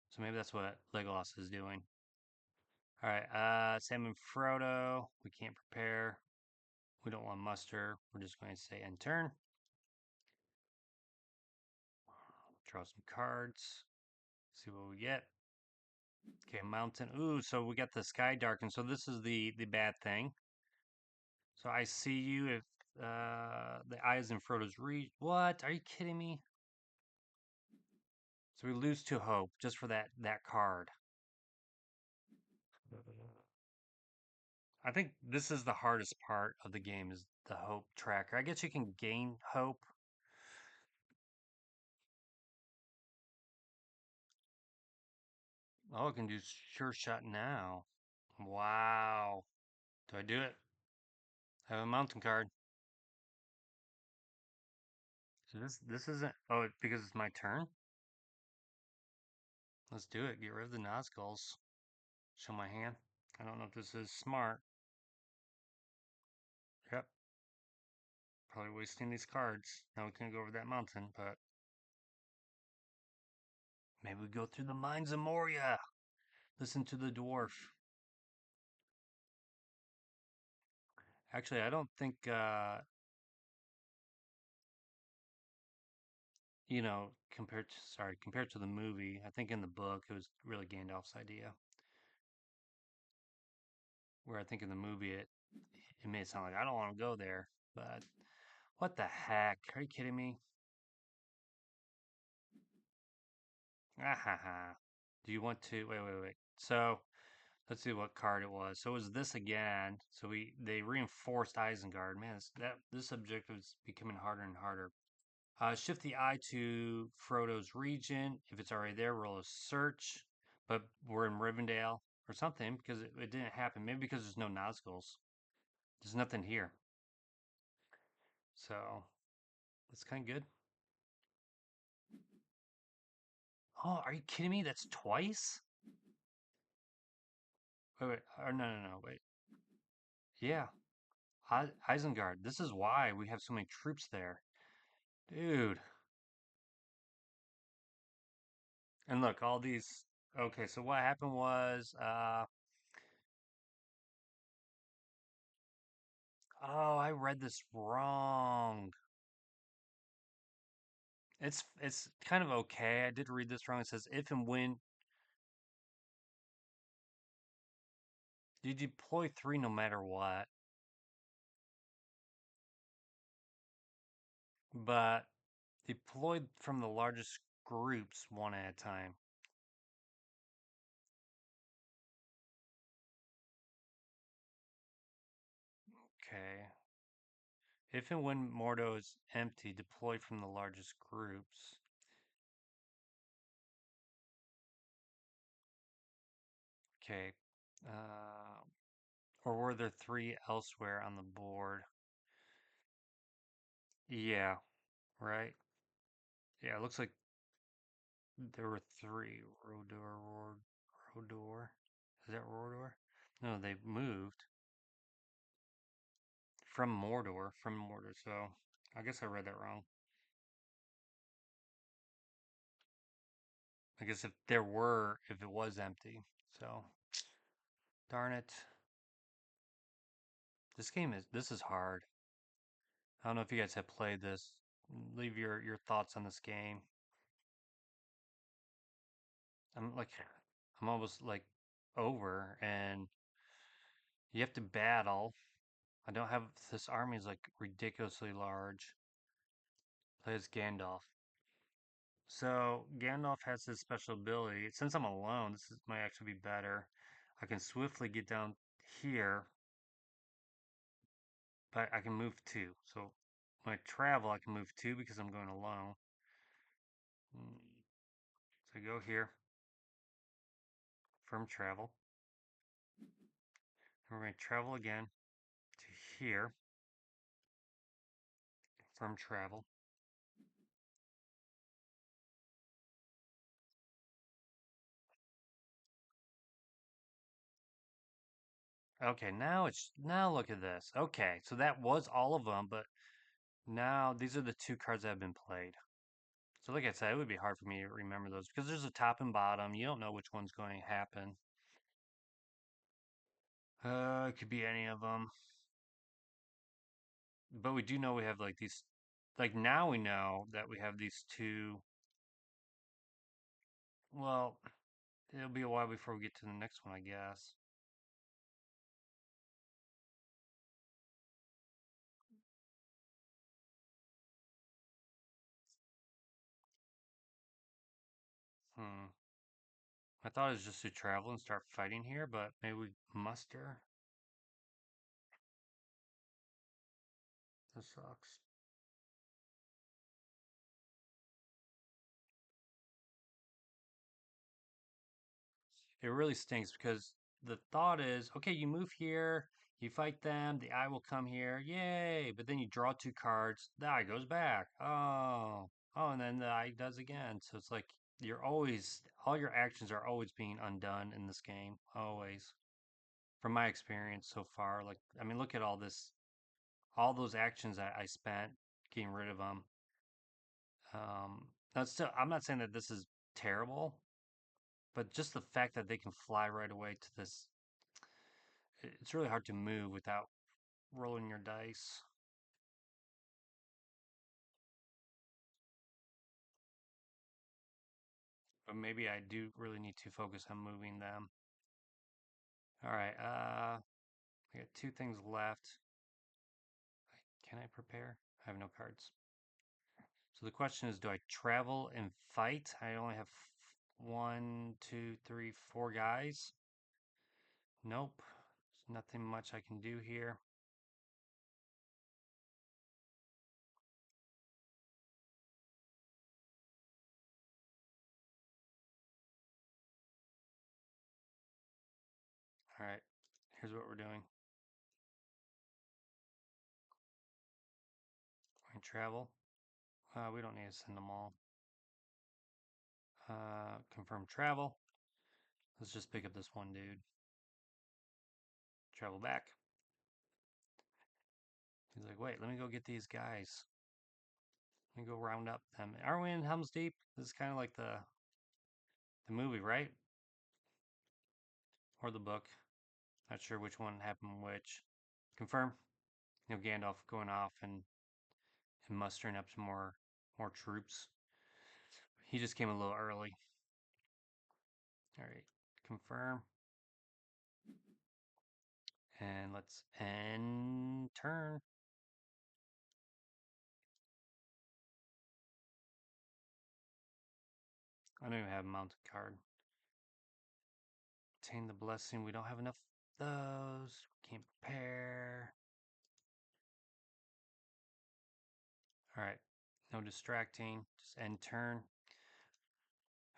So maybe that's what Legolas is doing. All right, Sam and Frodo, we can't prepare. We don't want muster. We're just going to say end turn. Draw some cards. See what we get. Okay, mountain. Ooh, so we got the sky darkened. So this is the bad thing. So I see you if the eyes in Frodo's reach. What? Are you kidding me? So we lose to hope just for that card. I think this is the hardest part of the game is the hope tracker. I guess you can gain hope. Oh, I can do sure shot now. Wow. Do I do it? I have a mountain card. So this isn't. Oh, because it's my turn. Let's do it. Get rid of the Nazguls. Show my hand. I don't know if this is smart. Yep. Probably wasting these cards. Now we can't go over that mountain, but maybe we go through the mines of Moria. Listen to the dwarf. Actually, I don't think compared to the movie, I think in the book it was really Gandalf's idea. Where I think in the movie it made it sound like I don't want to go there, but what the heck? Are you kidding me? Ah ha ha. Do you want to wait. So let's see what card it was. So it was this again. So they reinforced Isengard. Man, this objective is becoming harder and harder. Shift the eye to Frodo's region. If it's already there, roll a search. But we're in Rivendell or something because it didn't happen. Maybe because there's no Nazguls. There's nothing here. So that's kind of good. Oh, are you kidding me? That's twice? Wait. Or no. Wait. Yeah. Isengard. This is why we have so many troops there. Dude. And look, all these. Okay, so what happened was, oh, I read this wrong. It's kind of okay. I did read this wrong. It says if and when you deploy three, no matter what, but deployed from the largest groups one at a time. Okay. If and when Mordo is empty, deploy from the largest groups. Okay. Uh, or were there three elsewhere on the board? Yeah, right. Yeah, it looks like there were three. Rodor. Is that Rodor? No, they moved from Mordor. So I guess I read that wrong. I guess if it was empty. So darn it. This is hard. I don't know if you guys have played this. Leave your thoughts on this game. I'm like, I'm almost like over, and you have to battle. I don't have this army is like ridiculously large. Play as Gandalf. So Gandalf has his special ability. Since I'm alone, might actually be better. I can swiftly get down here, but I can move two. So when I travel, I can move two because I'm going alone. Mm, So I go here, firm travel. And we're going to travel again to here, firm travel. Okay, now look at this. Okay, so that was all of them, but now these are the two cards that have been played. So like I said, it would be hard for me to remember those because there's a top and bottom. You don't know which one's going to happen. It could be any of them. But we do know we have like these, like now we know that we have these two. Well, it'll be a while before we get to the next one, I guess. Hmm. I thought it was just to travel and start fighting here, but maybe we muster. This sucks. It really stinks because the thought is, okay, you move here, You fight them, the eye will come here, yay! But then you draw two cards, the eye goes back. Oh, and then the eye does again. So it's like you're always, all your actions are always being undone in this game, always. From my experience so far, like, I mean, look at all this, all those actions I spent getting rid of them. Now still, I'm not saying that this is terrible, but just the fact that they can fly right away to this, it's really hard to move without rolling your dice. But maybe I do really need to focus on moving them. All right, I got two things left. Can I prepare? I have no cards. So the question is, do I travel and fight? I only have one, two, three, four guys. Nope. There's nothing much I can do here. All right, here's what we're doing. We're going to travel. We don't need to send them all. Confirm travel. Let's just pick up this one dude. Travel back. He's like, wait, let me go get these guys. Let me go round up them. Are we in Helm's Deep? This is kind of like the movie, right? Or the book. Not sure which one happened which. Confirm. Gandalf going off and mustering up some more troops. He just came a little early. All right. Confirm. And let's end turn. I don't even have a mounted card. Obtain the blessing. We don't have enough of those. Can't prepare. All right. No distracting. Just end turn.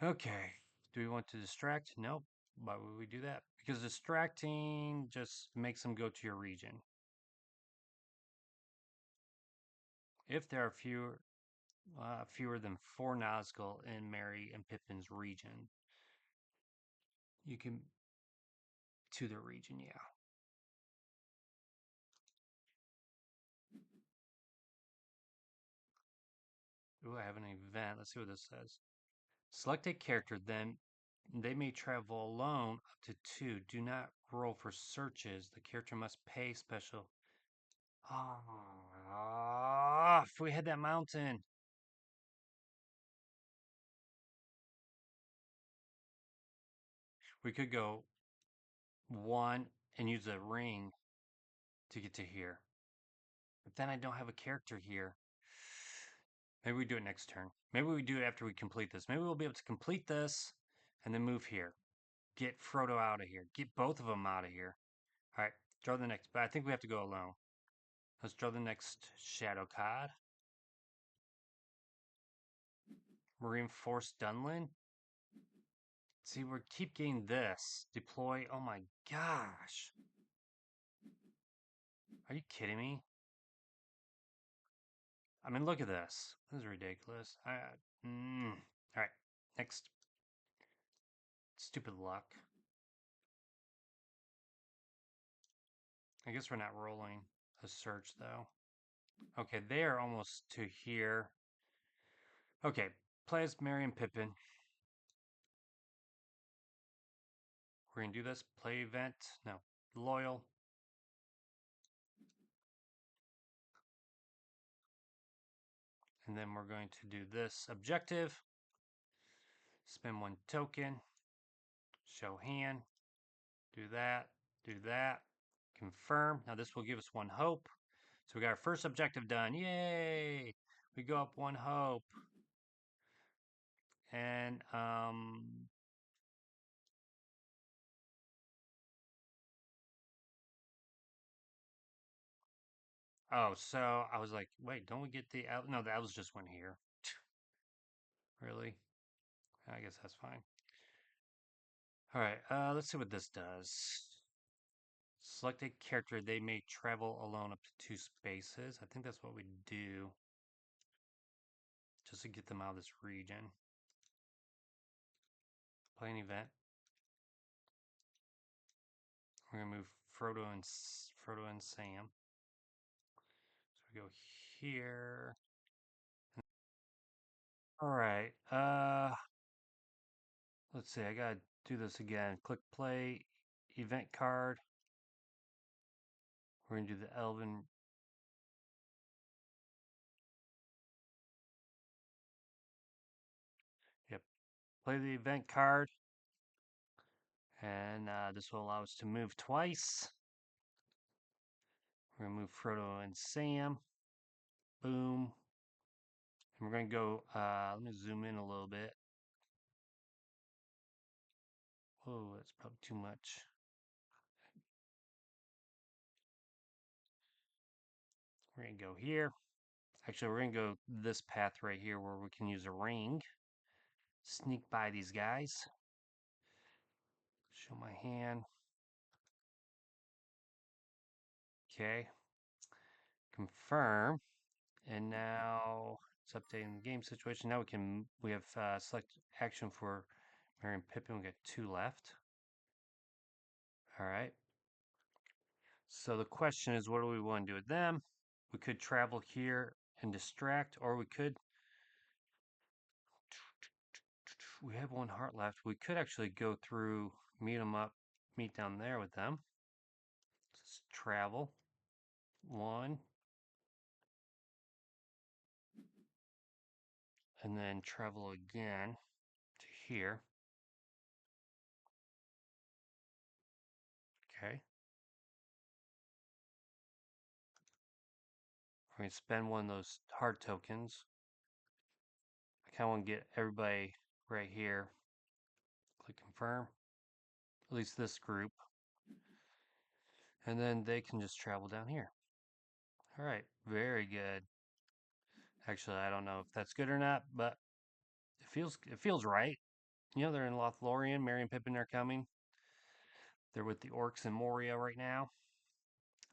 Okay. Do we want to distract? Nope. Why would we do that? Because distracting just makes them go to your region. If there are fewer than 4 Nazgul in Merry and Pippin's region, you can to their region, yeah. Ooh, I have an event. Let's see what this says. Select a character, then they may travel alone up to 2. Do not roll for searches. The character must pay special. Ah, if we had that mountain. We could go 1 and use a ring to get to here. But then I don't have a character here. Maybe we do it next turn. Maybe we do it after we complete this. Maybe we'll be able to complete this and then move here. Get Frodo out of here. Get both of them out of here. All right, draw the next. But I think we have to go alone. Let's draw the next shadow card. Reinforced Dunlin. See, we keep getting this. Deploy. Oh my gosh. Are you kidding me? I mean, look at this. This is ridiculous. All right, next. Stupid luck. I guess we're not rolling a search though. Okay, they are almost to here. Okay, play as Merry and Pippin. We're gonna do this. Play event. No, loyal. And then we're going to do this objective. Spend 1 token. Show hand. Do that. Do that. Confirm. Now this will give us 1 hope. So we got our first objective done. Yay! We go up 1 hope. And oh, so I was like, wait, don't we get the no, the elves just went here. Really? I guess that's fine. All right, let's see what this does. Select a character. They may travel alone up to 2 spaces. I think that's what we do. Just to get them out of this region. Play an event. We're gonna move Frodo and Sam. So we go here. All right. Let's see. I gotta do this again. Click play, event card. We're gonna do the Elven. Yep. Play the event card, and this will allow us to move twice. We're gonna move Frodo and Sam. Boom. And we're gonna go. Let me zoom in a little bit. Oh, that's probably too much. We're gonna go here. Actually, we're gonna go this path right here where we can use a ring. Sneak by these guys. Show my hand. Okay. Confirm. And now it's updating the game situation. Now we have select action for Merry and Pippin. We got 2 left. All right. So the question is, what do we want to do with them? We could travel here and distract, or we could. We have 1 heart left. We could actually go through, meet down there with them. Let's travel. 1. And then travel again to here. Okay. We're going to spend 1 of those heart tokens. I kind of want to get everybody right here. Click confirm. At least this group. And then they can just travel down here. All right. Very good. Actually, I don't know if that's good or not, but it feels right. You know, they're in Lothlorien. Merry and Pippin are coming. They're with the orcs in Moria right now.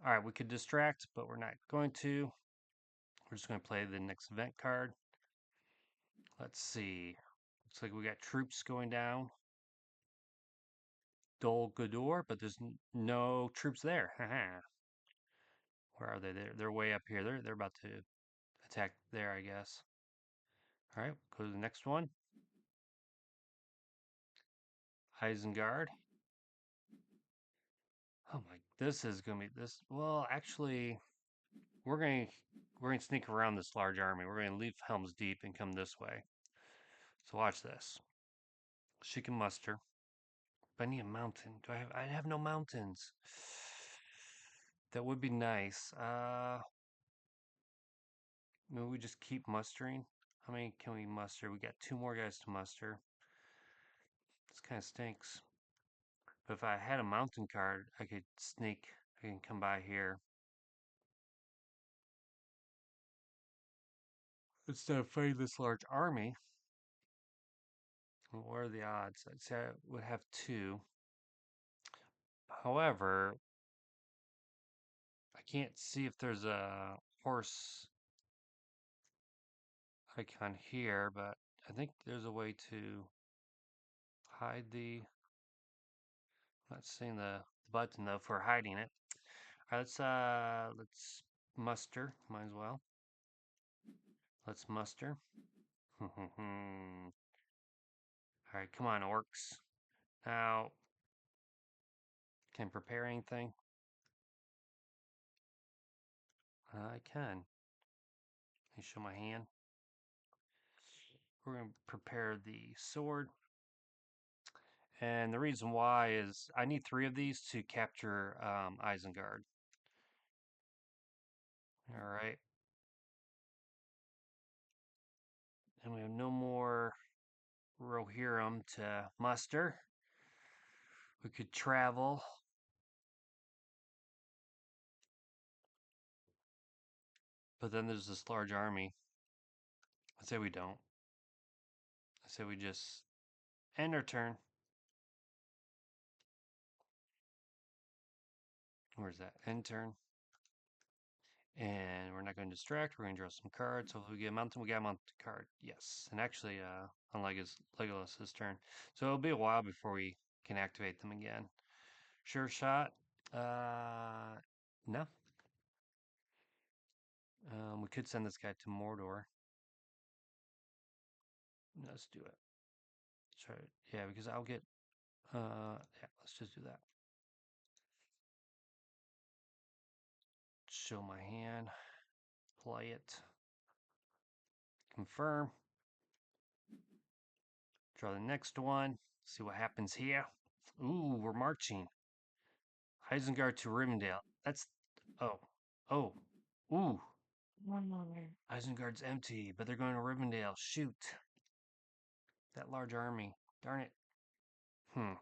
All right, we could distract, but we're not going to. We're just going to play the next event card. Let's see. Looks like we got troops going down. Dol Guldur, but there's no troops there. Where are they? They're way up here. They're about to attack there, I guess. All right, go to the next one. Isengard. Oh my, this is gonna be this. Well, actually, we're going to we're going to sneak around this large army. We're going to leave Helm's Deep and come this way. So watch this. She can muster. But I need a mountain. I have no mountains. That would be nice. Maybe we just keep mustering. How many can we muster? We got 2 more guys to muster. This kind of stinks. But if I had a mountain card, I could sneak. I can come by here. Instead of fighting this large army, what are the odds? I'd say I would have 2. However, I can't see if there's a horse icon here, but I think there's a way to hide the. I'm not seeing the button though for hiding it. All right, let's muster. Might as well. Let's muster. All right, come on, orcs. Now, can I prepare anything? I can. Let me show my hand. We're going to prepare the sword. And the reason why is I need 3 of these to capture Isengard. All right. And we have no more Rohirrim to muster. We could travel. But then there's this large army. I say we don't. I say we just end our turn. Where's that? End turn. And we're not going to distract. We're going to draw some cards. So if we get a mountain, we got a mountain card. Yes. And actually, unlike his Legolas's turn. So it'll be a while before we can activate them again. Sure shot. No. We could send this guy to Mordor. Let's do it. Try it. Yeah, because I'll get. Yeah, let's just do that. Show my hand. Play it. Confirm. Draw the next one. See what happens here. Ooh, we're marching. Isengard to Rivendell. That's. Oh. Oh. Ooh. Isengard's empty, but they're going to Rivendell. Shoot. That large army. Darn it. Alright,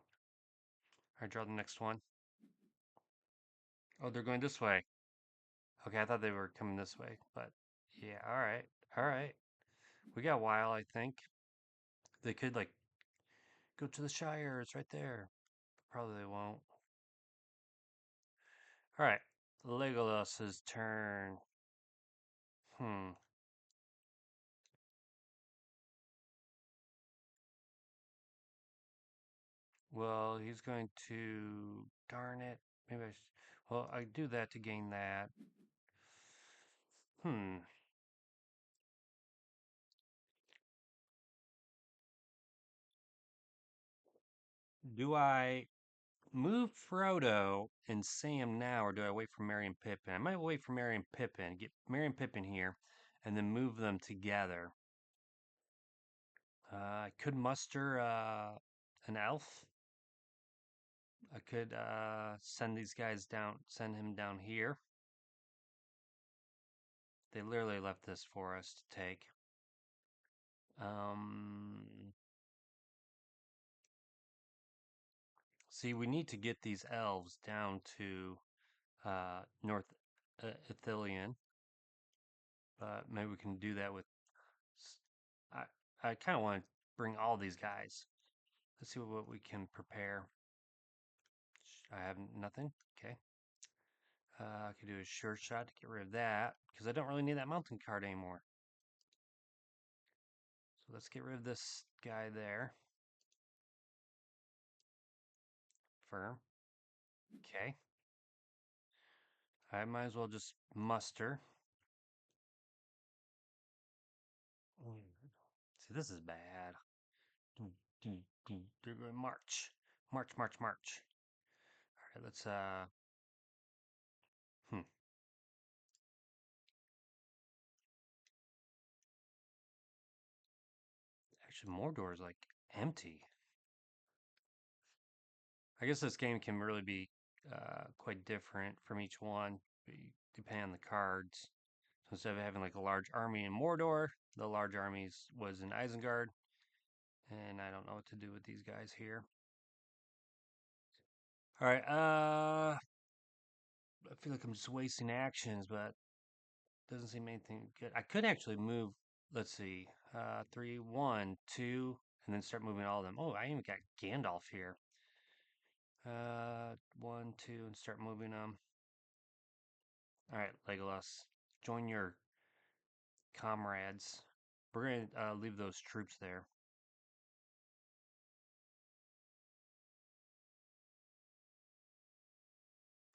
draw the next one. Oh, they're going this way. Okay, I thought they were coming this way, but yeah, alright. Alright. We got a while, I think. They could, like, go to the Shire. It's right there. Probably they won't. Alright. Legolas's turn. Hmm. Well, he's going to. Darn it. Maybe I. Well, I do that to gain that. Hmm. Do I move Frodo and Sam now, or do I wait for Merry and Pippin? I might wait for Merry and Pippin, get Merry and Pippin here, and then move them together. I could muster an elf. I could send these guys down, send him down here. They literally left this for us to take. See, we need to get these elves down to North Ithilien, but maybe we can do that with. I I kind of want to bring all these guys. Let's see what we can prepare. I have nothing. Okay. I could do a sure shot to get rid of that because I don't really need that mountain card anymore. So let's get rid of this guy there. Firm. Okay. I might as well just muster. See, this is bad. They're going march. March, march, march. All right, let's hmm. Actually, Mordor is like empty. I guess this game can really be quite different from each one, depending on the cards. So instead of having like a large army in Mordor, the large armies was in Isengard, and I don't know what to do with these guys here. All right, I feel like I'm just wasting actions, but doesn't seem anything good. I could actually move. Let's see, 3, 1, 2, and then start moving all of them. Oh, I even got Gandalf here. 1, 2, and start moving them. All right, Legolas, join your comrades. We're gonna leave those troops there.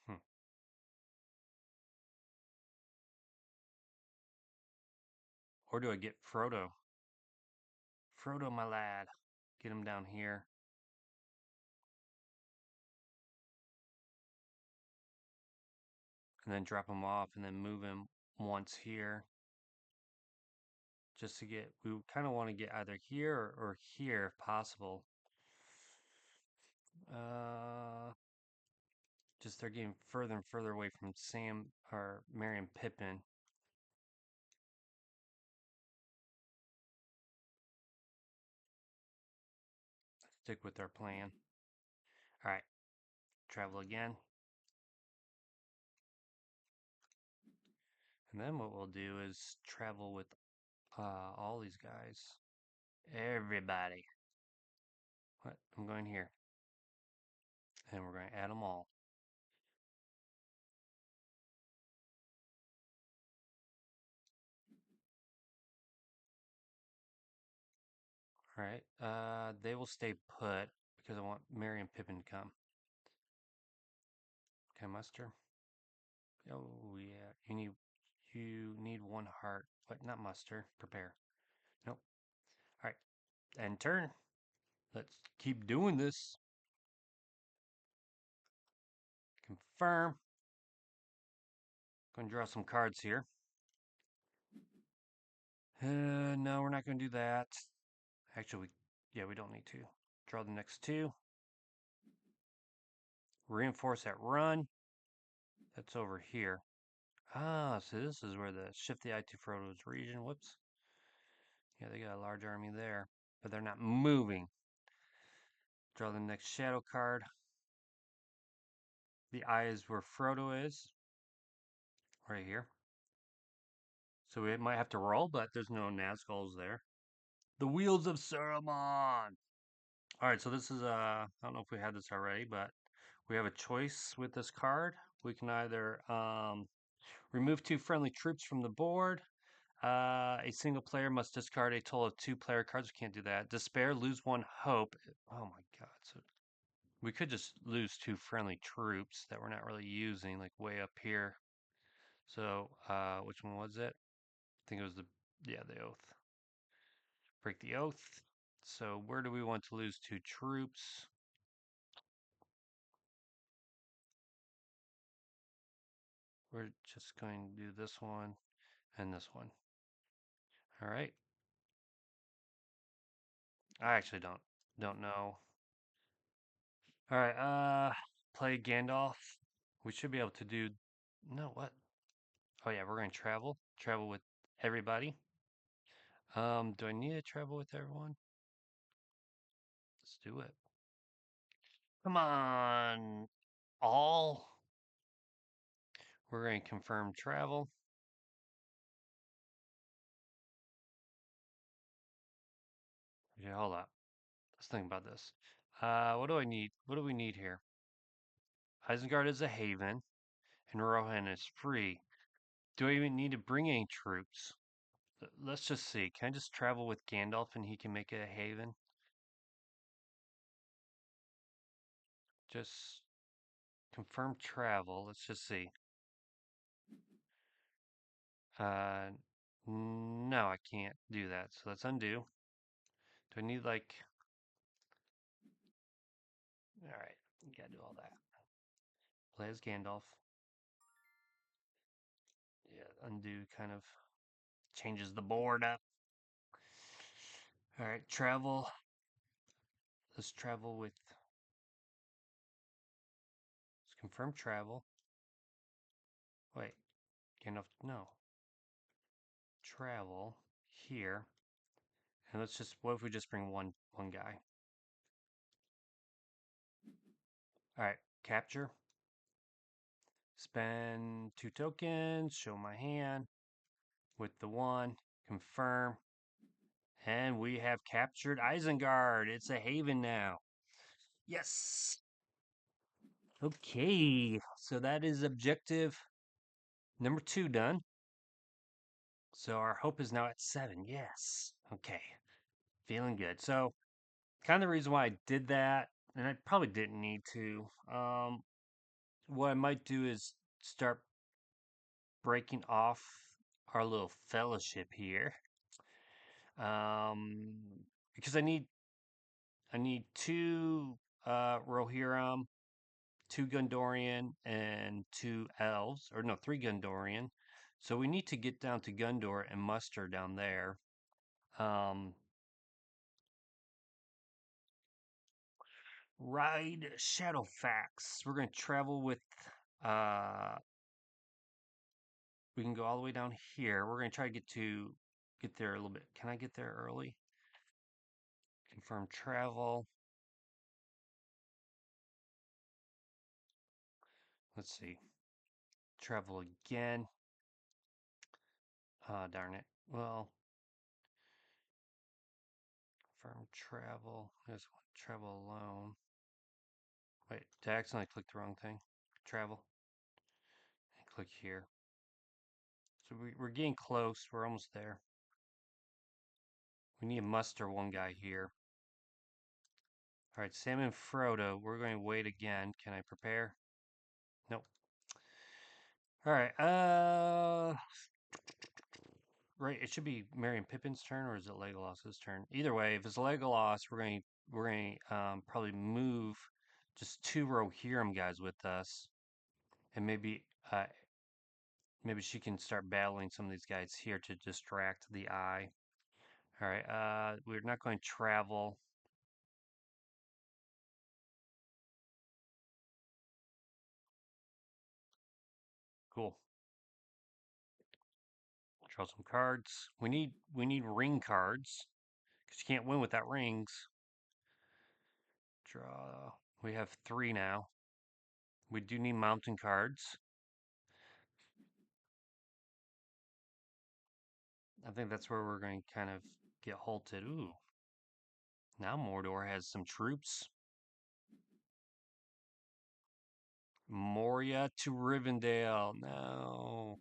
Hmm. Or do I get Frodo? Frodo, my lad. Get him down here. And then drop him off and then move him once here. Just to get, we kind of want to get either here or here if possible. Uh, just they're getting further and further away from Sam or Merry and Pippin. Stick with our plan. All right, travel again. And then what we'll do is travel with all these guys. Everybody. What? I'm going here. And we're going to add them all. All right. They will stay put because I want Mary and Pippin to come. Can I muster? Oh yeah. You need one heart. What? Not muster. Prepare. Nope. All right. And turn. Let's keep doing this. Confirm. Going to draw some cards here. No, we're not going to do that. Actually, we don't need to. Draw the next two. Reinforce that run. That's over here. Ah, so this is where the shift the eye to Frodo's region. Whoops. Yeah, they got a large army there, but they're not moving. Draw the next shadow card. The eye is where Frodo is. Right here. So we might have to roll, but there's no Nazguls there. The Wheels of Saruman! Alright, so this is, I don't know if we had this already, but we have a choice with this card. We can either remove 2 friendly troops from the board. A single player must discard a total of 2 player cards. We can't do that. Despair, lose 1 hope. Oh my god. So we could just lose 2 friendly troops that we're not really using, like way up here. So, which one was it? I think it was the oath. Break the oath. So where do we want to lose 2 troops? We're just going to do this one and this one. All right. I actually don't know. All right. Play Gandalf. We should be able to do. No, what? Oh yeah, we're going to travel. Travel with everybody. Do I need to travel with everyone? Let's do it. Come on, all. We're going to confirm travel. Okay, hold up. Let's think about this. What do I need? What do we need here? Isengard is a haven, and Rohan is free. Do I even need to bring any troops? Let's just see. Can I just travel with Gandalf and he can make it a haven? Just confirm travel. Let's just see. Uh, no, I can't do that. So let's undo. Do I need like... All right, you gotta do all that. Play as Gandalf. Yeah, undo kind of changes the board up. All right, travel. Let's travel with... Let's confirm travel. Wait, Gandalf, no. Travel here. And let's just, what if we just bring one guy? All right, capture. Spend 2 tokens, show my hand with the 1, confirm. And we have captured Isengard. It's a haven now. Yes. Okay, so that is objective number 2 done. So our hope is now at 7. Yes. Okay. Feeling good. So kind of the reason why I did that, and I probably didn't need to. What I might do is start breaking off our little fellowship here. Um, because I need 2 Rohirrim, 2 Gondorian, and 2 elves, or no, 3 Gondorian. So we need to get down to Gondor and muster down there. Um, Ride Shadowfax. We're gonna travel with uh we can go all the way down here. We're gonna try to get there a little bit. Can I get there early? Confirm travel. Let's see. Travel again. Darn it. Well, confirm travel. There's one. Travel alone. Wait, did I accidentally click the wrong thing? Travel. And click here. So we're getting close. We're almost there. We need to muster one guy here. All right, Sam and Frodo. We're going to wait again. Can I prepare? Nope. All right. Right. It should be Merry and Pippin's turn, or is it Legolas's turn? Either way, if it's Legolas, we're going to probably move just two Rohirrim guys with us, and maybe she can start battling some of these guys here to distract the eye. All right. We're not going to travel. Cool. Draw some cards. We need ring cards because you can't win without rings. Draw. We have three now. We do need mountain cards. I think that's where we're going to kind of get halted. Ooh. Now Mordor has some troops. Moria to Rivendell. No.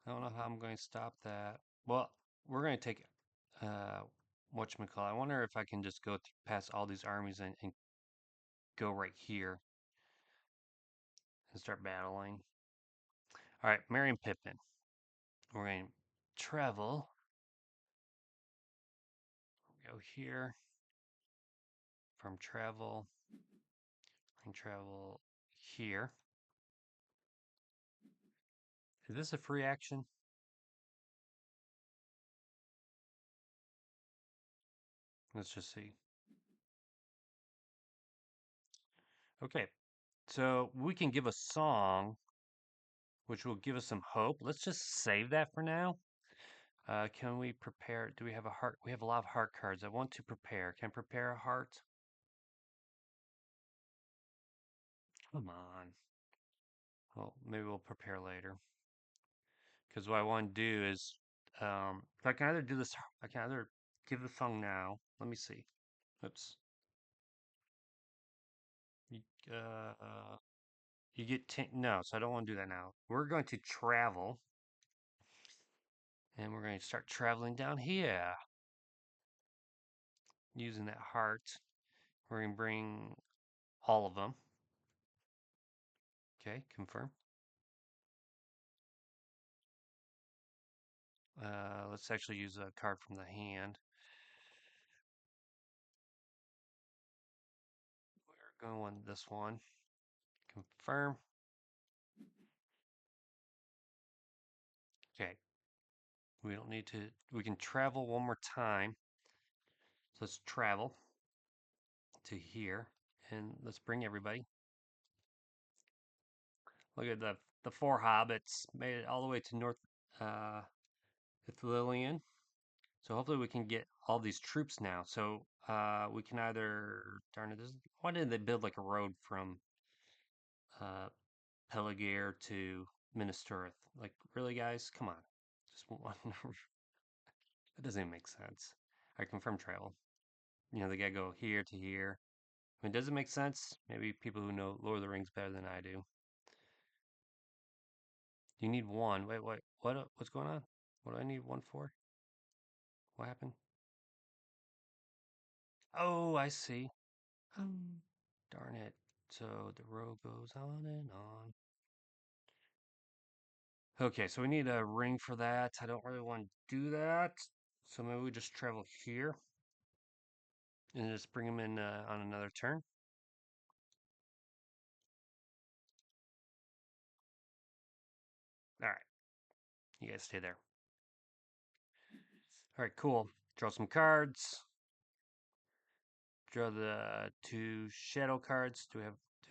I don't know how I'm going to stop that. Well, we're going to take whatchamacallit. I wonder if I can just go past all these armies and go right here and start battling. All right, Merry and Pippin. We're going to travel. Go here. From travel. And travel here. Is this a free action? Let's just see. Okay, so we can give a song, which will give us some hope. Let's just save that for now. Can we prepare? Do we have a heart? We have a lot of heart cards. I want to prepare. Can I prepare a heart? Come on. Well, maybe we'll prepare later. Because what I want to do is, so I can either do this. I can either give the song now. Let me see. Oops. You, you get 10. No, so I don't want to do that now. We're going to travel. And we're going to start traveling down here. Using that heart. We're going to bring all of them. Okay, confirm. Let's actually use a card from the hand. We're going this one. Confirm. Okay. We don't need to, we can travel one more time. So let's travel to here and let's bring everybody. Look at the four hobbits made it all the way to North uh, Ithilien. So hopefully we can get all these troops now. So we can either, darn it, why didn't they build like a road from uh, Peligare to Minas Tirith? Like, really, guys? Come on. Just one. That doesn't even make sense. I confirm travel. You know, they gotta go here to here. I mean, does it make sense? Maybe people who know Lord of the Rings better than I do. You need one. Wait, wait. What's going on? What do I need one for? What happened? Oh, I see. Darn it. So the row goes on and on. Okay, so we need a ring for that. I don't really want to do that. So maybe we just travel here and just bring them in on another turn. All right, you guys stay there. All right, cool. Draw some cards. Draw the two shadow cards. Do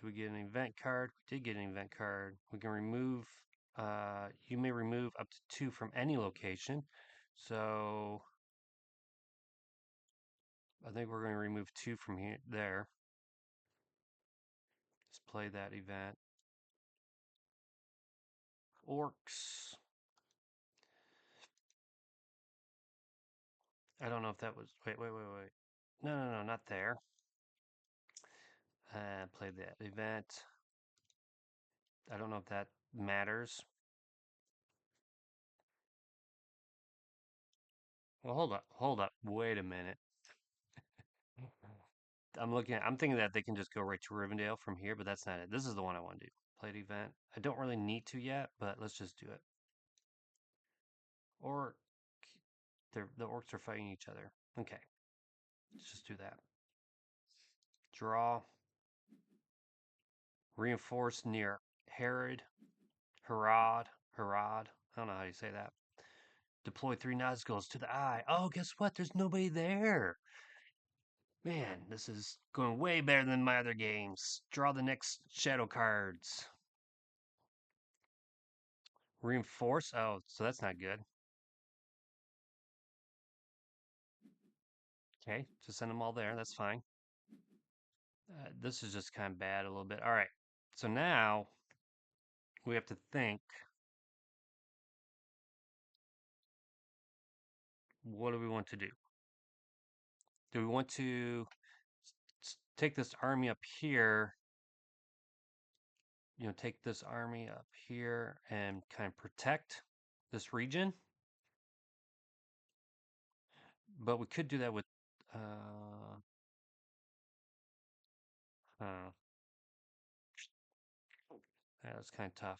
we get an event card? We did get an event card. We can remove you may remove up to two from any location. So I think we're going to remove two from here there. Just play that event. Orcs. I don't know if that was wait. No, not there. Play that event. I don't know if that matters. Well, hold up. Wait a minute. I'm thinking that they can just go right to Rivendell from here, but that's not it. This is the one I want to do. Plate event. I don't really need to yet, but let's just do it. Or the orcs are fighting each other. Okay, let's just do that. Draw. Reinforce near Herod. Harad. I don't know how you say that. Deploy 3 Nazguls to the eye. Oh, guess what? There's nobody there. Man, this is going way better than my other games. Draw the next shadow cards. Reinforce? Oh, so that's not good. Okay, just send them all there. That's fine. This is just kind of bad a little bit. All right. So now we have to think, what do we want to do? Do we want to take this army up here, take this army up here and kind of protect this region? But we could do that with, uh, yeah, that's kind of tough.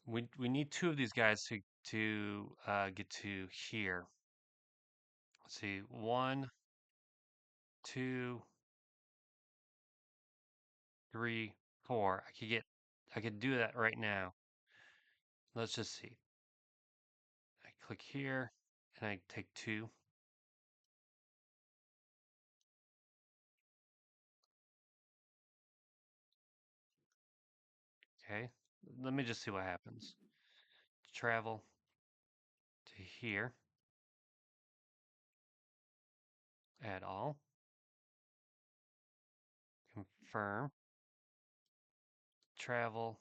We need two of these guys to get to here. Let's see, 1, 2, 3, 4. I could do that right now. Let's just see. I click here and I take 2. Okay, let me just see what happens. Travel to here, add all, confirm, travel.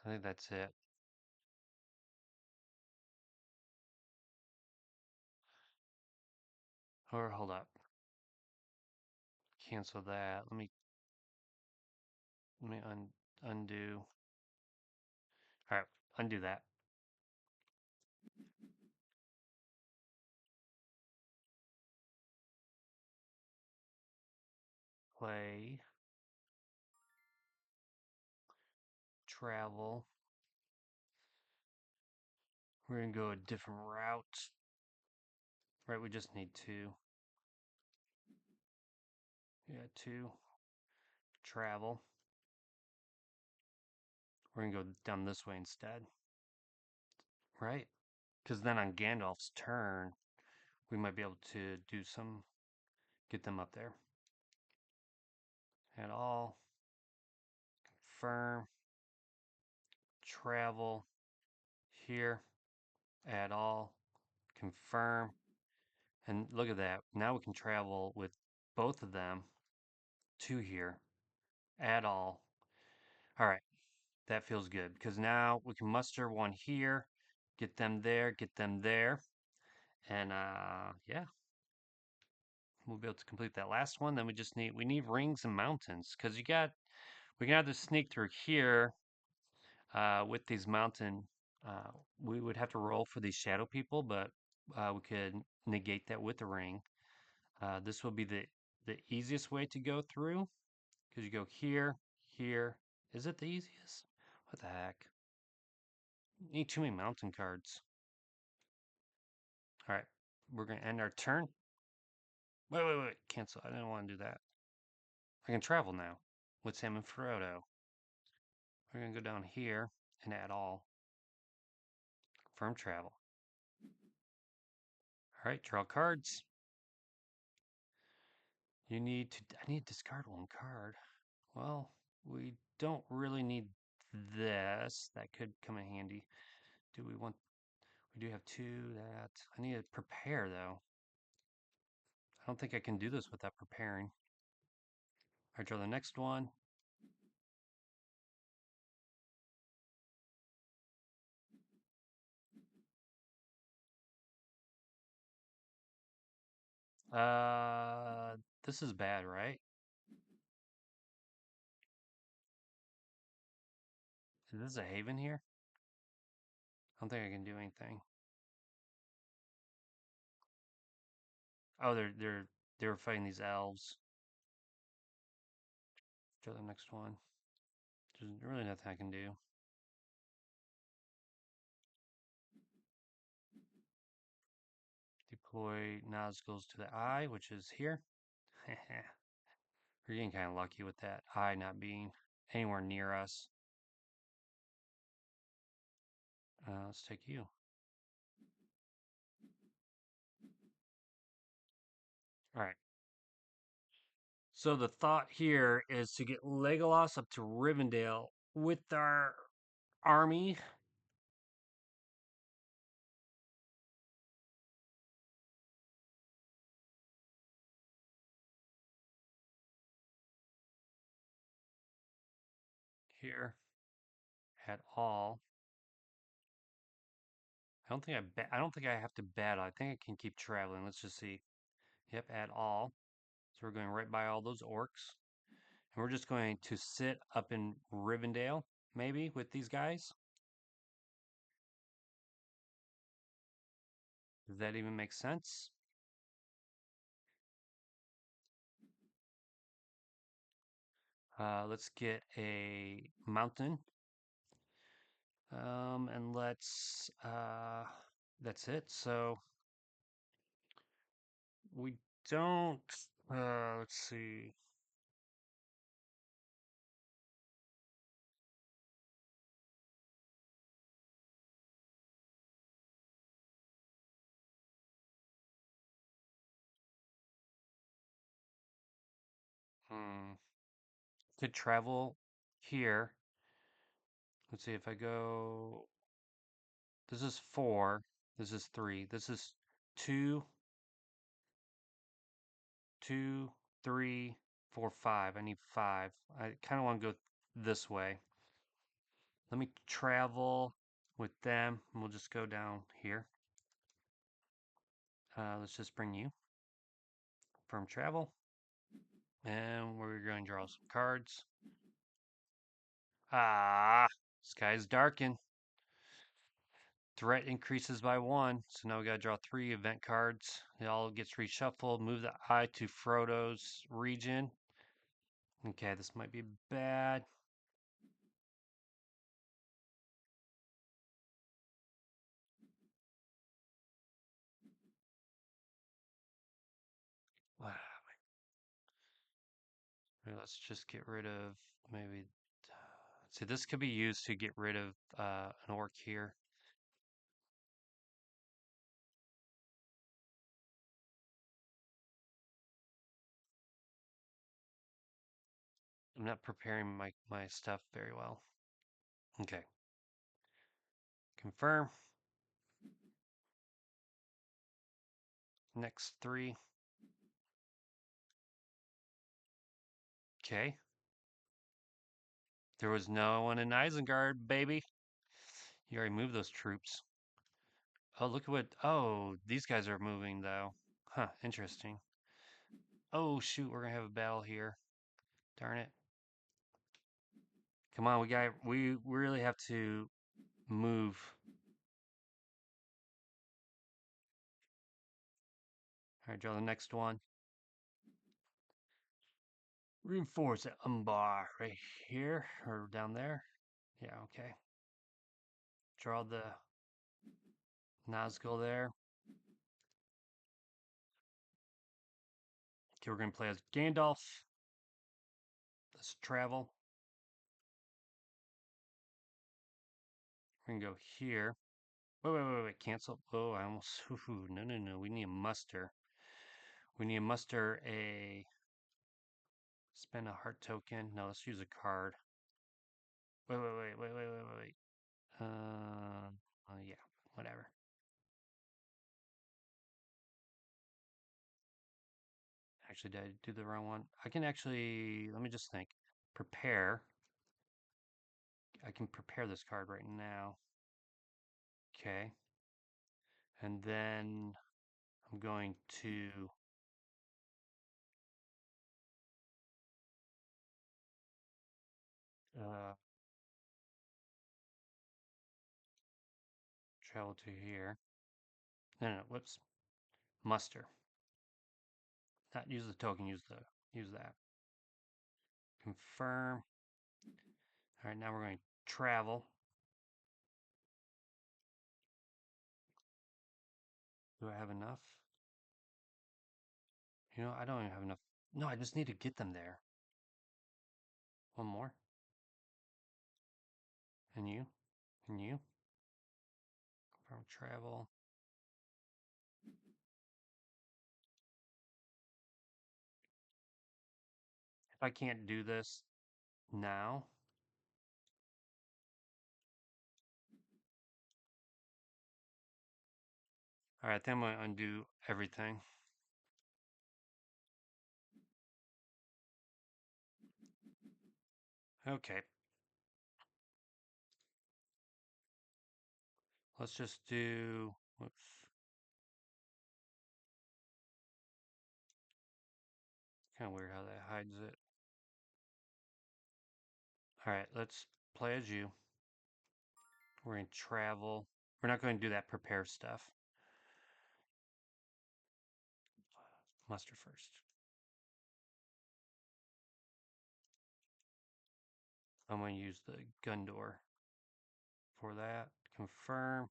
I think that's it. Or hold up, cancel that. Let me undo. All right, undo that. Play, travel. We're gonna go a different route. Right, we just need 2. Yeah, 2. Travel. We're gonna go down this way instead. Right? Because then on Gandalf's turn, we might be able to get them up there. At all. Confirm. Travel. Here. Add all. Confirm. And look at that. Now we can travel with both of them to here. Add all. All right. That feels good because now we can muster 1 here, get them there, and yeah, we'll be able to complete that last one. Then we need rings and mountains because we can either sneak through here with these mountain. Uh, we would have to roll for these shadow people, but we could negate that with the ring. This will be the easiest way to go through because you go here, here. Is it the easiest? What the heck? Need too many mountain cards. All right, we're gonna end our turn. Wait. Cancel. I didn't want to do that. I can travel now with Sam and Frodo. We're gonna go down here and add all. Firm travel. All right, draw cards. I need to discard 1 card. Well, we don't really need this. That could come in handy. We do have 2 that. I need to prepare though. I don't think I can do this without preparing. I draw the next one. Uh, this is bad, right? Is this a haven here? I don't think I can do anything. Oh, they're fighting these elves. Try the next one. There's really nothing I can do. Deploy nozzles to the eye, which is here. We're getting kind of lucky with that eye not being anywhere near us. Let's take you. All right. So the thought here is to get Legolas up to Rivendell with our army. Here at all. I don't think I have to battle. I think I can keep traveling. Let's just see. Yep, at all. So we're going right by all those orcs. And we're just going to sit up in Rivendell, maybe, with these guys. Does that even make sense? Let's get a mountain. And that's it. So we don't, let's see. Hmm. Could travel here. Let's see if I go. This is 4. This is 3. This is 2, 2, 3, 4, 5. I need 5. I kind of want to go this way. Let me travel with them, and we'll just go down here. Let's just bring you from travel, and we're going to draw some cards. Ah, sky's darkened. Threat increases by 1, so now we gotta draw 3 event cards. It all gets reshuffled. Move the eye to Frodo's region. Okay, this might be bad. Let's just get rid of maybe. See, this could be used to get rid of an orc here. I'm not preparing my stuff very well. Okay. Confirm. Next 3. Okay. There was no one in Isengard, baby. You already moved those troops. Oh, look at what. Oh, these guys are moving, though. Huh, interesting. Oh, shoot, we're gonna have a battle here. Darn it. Come on, we really have to move. All right, draw the next one. Reinforce the Umbar right here or down there. Yeah, okay. Draw the Nazgul there. Okay, we're gonna play as Gandalf. Let's travel. We're gonna go here. Wait. Cancel. Oh, I almost. Ooh, no. We need a muster. We need to muster a. Spend a heart token. No, let's use a card. Wait. Yeah, whatever. Actually, did I do the wrong one? I can actually, let me just think. Prepare. I can prepare this card right now. Okay. And then I'm going to, uh, Travel to here. No, whoops. Muster. Not use the token, use that. Confirm. All right, now we're going to travel. Do I have enough? I don't even have enough. No, I just need to get them there. One more. And you? And you? Confirm travel. If I can't do this now, all right, then I'm going to undo everything. Okay. Let's just do, whoops. Kind of weird how that hides it. All right, let's play as you. We're going to travel. We're not going to do that prepare stuff. Muster first. I'm going to use the gun door for that. Confirm.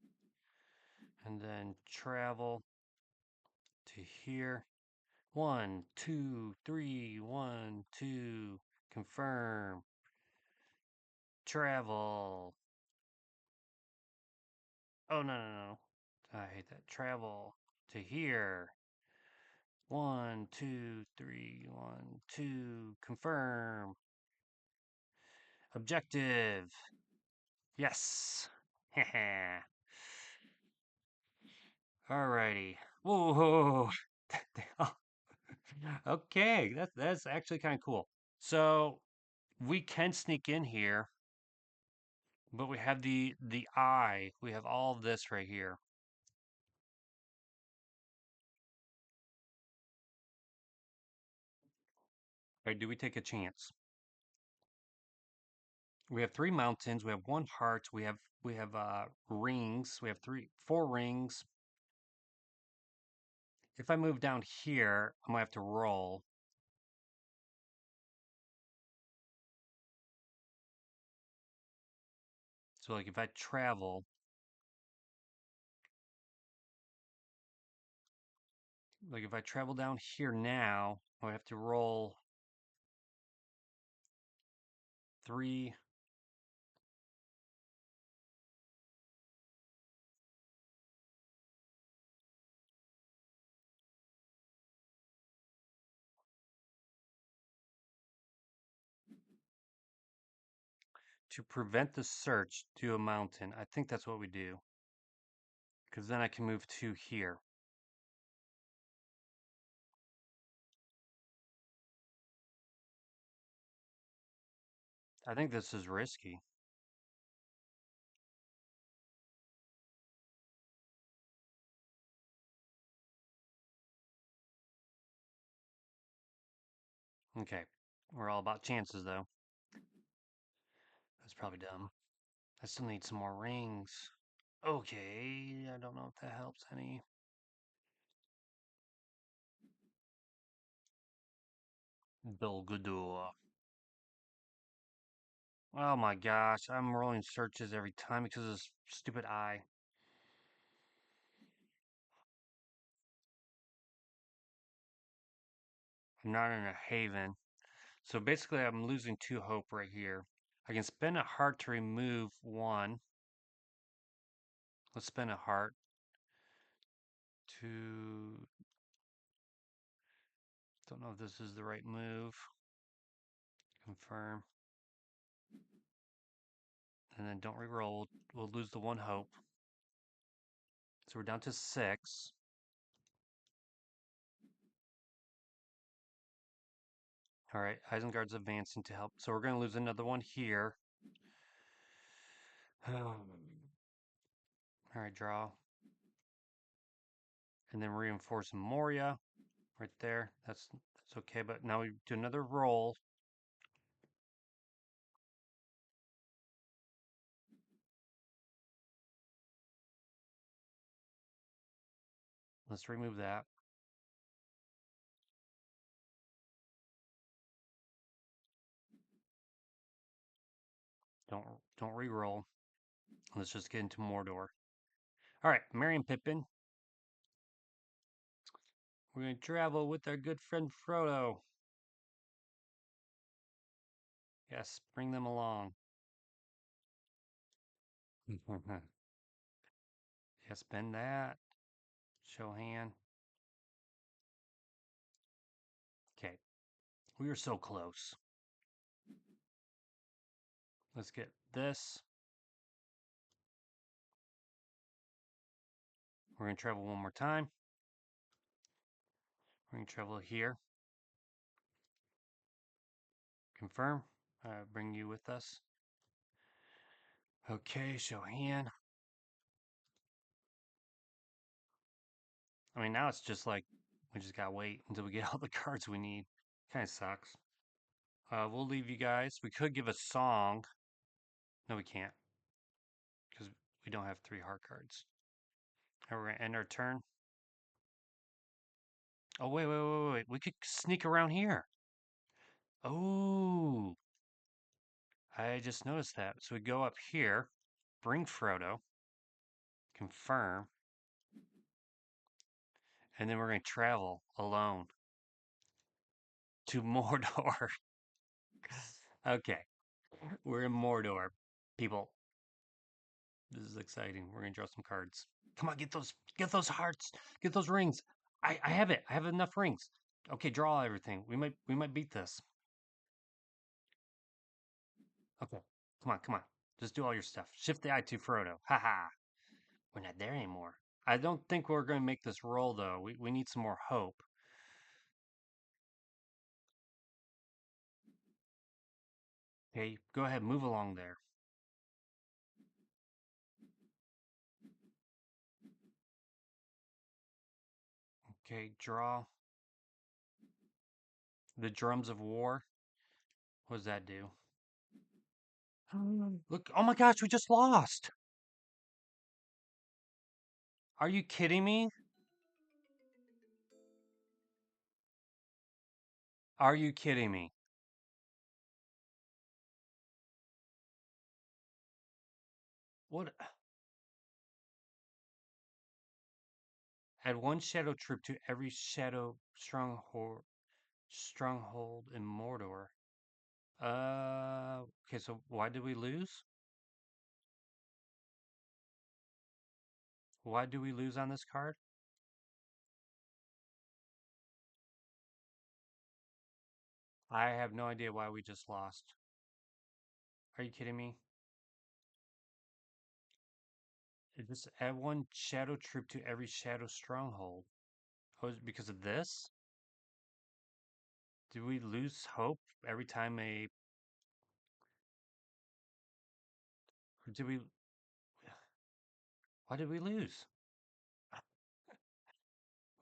And then travel to here. 1, 2, 3, 1, 2. Confirm. Travel. Oh, no. I hate that. Travel to here. 1, 2, 3, 1, 2. Confirm. Objective. Yes. Heh. Alrighty. Whoa. Okay, that's actually kind of cool. So we can sneak in here, but we have the eye. We have all of this right here. Right, do we take a chance? We have 3 mountains, we have 1 heart, we have rings, we have 4 rings. If I move down here, I'm gonna have to roll. So like if I travel, down here now, I have to roll 3. To prevent the search to a mountain. I think that's what we do. Because then I can move to here. I think this is risky. Okay. We're all about chances, though. That's probably dumb. I still need some more rings. Okay. I don't know if that helps any. Belgador. Oh my gosh. I'm rolling searches every time because of this stupid eye. I'm not in a haven. So basically, I'm losing 2 hope right here. I can spend a heart to remove 1. Let's spend a heart to... Don't know if this is the right move. Confirm. And then don't reroll. We'll lose the 1 hope. So we're down to 6. All right, Isengard's advancing to help. So we're going to lose another one here. All right, draw. And then reinforce Moria right there. That's okay, but now we do another roll. Let's remove that. Don't don't re-roll. Let's just get into Mordor. All right, Merry and Pippin. We're gonna travel with our good friend Frodo. Yes, bring them along. Yes, bend that. Show hand. Okay, we are so close. Let's get this. We're gonna travel one more time. We're gonna travel here. Confirm. Bring you with us. Okay, show hand. I mean, now it's just like we just gotta wait until we get all the cards we need. Kind of sucks. We'll leave you guys. We could give a song. No, we can't because we don't have 3 heart cards. And we're gonna end our turn. Oh, wait, wait, wait, wait. We could sneak around here. Oh, I just noticed that. So we go up here, bring Frodo, confirm, and then we're going to travel alone to Mordor. Okay, we're in Mordor. People, this is exciting. We're going to draw some cards. Come on, get those hearts, get those rings. I have it. I have enough rings. Okay, draw everything. We might beat this. Okay, come on. Just do all your stuff. Shift the eye to Frodo. Haha. We're not there anymore. I don't think we're going to make this roll, though. We need some more hope. Okay, go ahead, move along there. Okay, draw the drums of war. What does that do? Look, oh my gosh, we just lost. Are you kidding me? Are you kidding me? What? Add 1 shadow troop to every shadow stronghold in Mordor. Okay, so why did we lose? Why do we lose on this card? I have no idea why we just lost. Are you kidding me? Just add 1 shadow troop to every shadow stronghold. Oh, is it because of this? Do we lose hope every time a? Or did we? Why did we lose?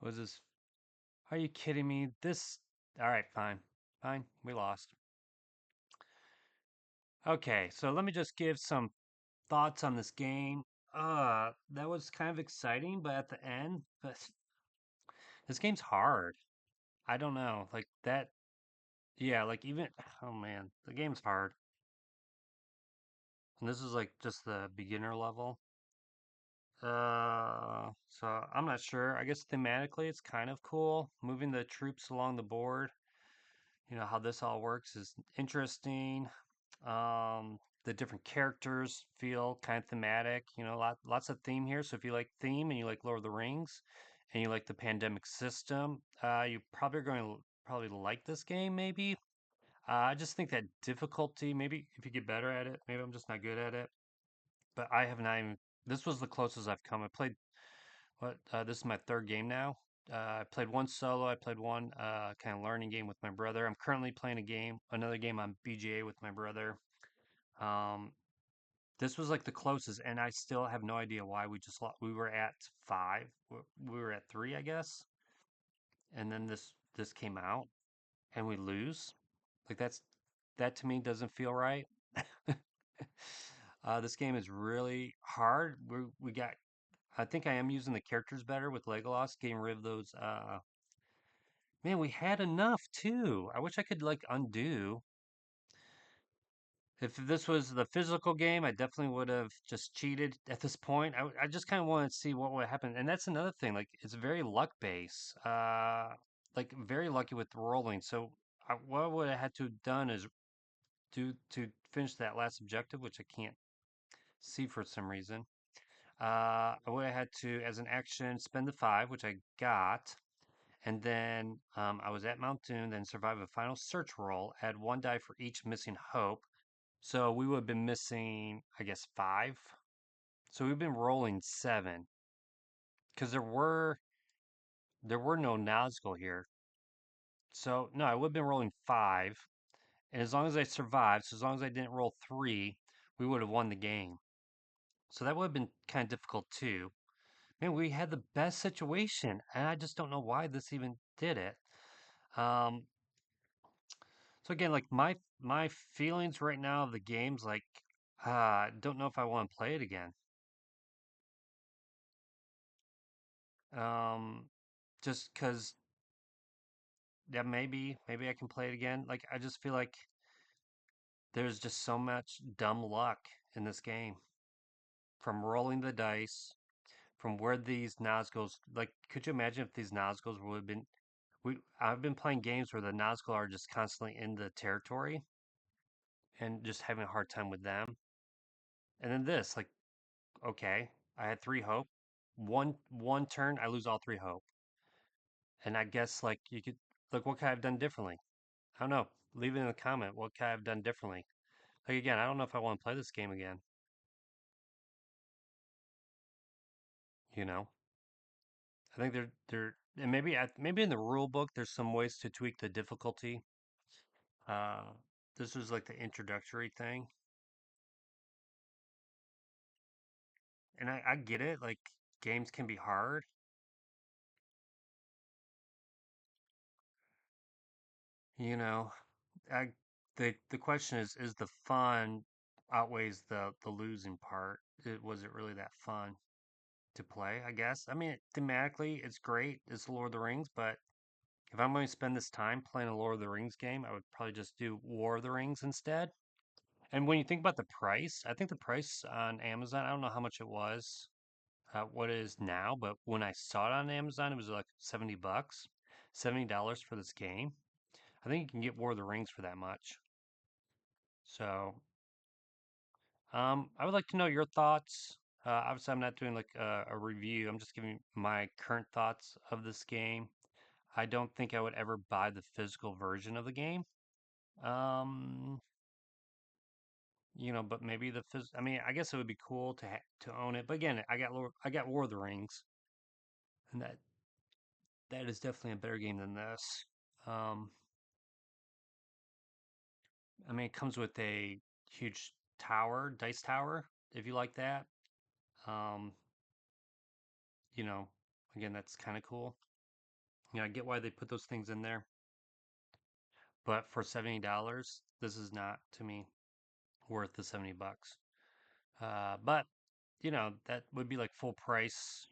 Was this? Are you kidding me? This. All right, fine, fine. We lost. Okay, so let me just give some thoughts on this game. That was kind of exciting, but at the end, but this game's hard. I don't know, like that. Yeah, like even. Oh man, the game's hard. And this is like just the beginner level. So I'm not sure. I guess thematically it's kind of cool. Moving the troops along the board, how this all works is interesting. The different characters feel kind of thematic, lots of theme here. So if you like theme and you like Lord of the Rings and you like the pandemic system, you probably are going to probably like this game maybe. I just think that difficulty, maybe if you get better at it, maybe I'm just not good at it. But I have not even, this was the closest I've come. I played this is my 3rd game now. I played one solo. I played one kind of learning game with my brother. I'm currently playing another game on BGA with my brother. Um, this was like the closest, and I still have no idea why we just lost. We were at 5. We were at 3, I guess, and then this came out, and we lose. Like that to me doesn't feel right. This game is really hard. We got I think I am using the characters better with Legolas, getting rid of those. Man, we had enough too. I wish I could like undo. If this was the physical game, I definitely would have just cheated at this point. I just kind of want to see what would happen. And that's another thing. Like, it's very luck based. Like, very lucky with the rolling. So, what I would have had to have done is do to finish that last objective, which I can't see for some reason. I would have had to, as an action, spend the 5, which I got. And then I was at Mount Doom, then survive a final search roll, add 1 die for each missing hope. So we would have been missing, I guess, 5. So we've been rolling 7 because there were no Nazgul here. So no, I would have been rolling 5, and as long as I survived, so as long as I didn't roll 3, we would have won the game. So that would have been kind of difficult too. Man, we had the best situation, and I just don't know why this even did it. Um, so again, like my feelings right now of the game's like, don't know if I want to play it again. Um, just because, yeah, maybe I can play it again. Like, I just feel like there's just so much dumb luck in this game, from rolling the dice, from where these Nazguls, like, could you imagine if these Nazguls would have been, I've been playing games where the Nazgul are just constantly in the territory and just having a hard time with them. And then this, like, okay, I had 3 hope. One turn, I lose all 3 hope. And I guess like you could, like, what could I have done differently? I don't know. Leave it in the comment. What could I have done differently? Like, again, I don't know if I want to play this game again. You know, I think and maybe in the rule book there's some ways to tweak the difficulty. Uh, this was like the introductory thing, and I get it. Like, games can be hard. You know, I the question is the fun outweighs the losing part? Was it really that fun to play? I guess. I mean, thematically, it's great. It's Lord of the Rings, but if I'm going to spend this time playing a Lord of the Rings game, I would probably just do War of the Rings instead. And when you think about the price, I think the price on Amazon, I don't know how much it was, what it is now, but when I saw it on Amazon, it was like 70 bucks, $70 for this game. I think you can get War of the Rings for that much. So, I would like to know your thoughts. Obviously, I'm not doing like a review. I'm just giving my current thoughts of this game. I don't think I would ever buy the physical version of the game. Um, but maybe I mean, I guess it would be cool to own it. But again, I got War of the Rings, and that is definitely a better game than this. Um, I mean, it comes with a huge dice tower, if you like that. Um, you know, again, that's kind of cool. I get why they put those things in there, but for $70, this is not to me worth the 70 bucks. But that would be like full price.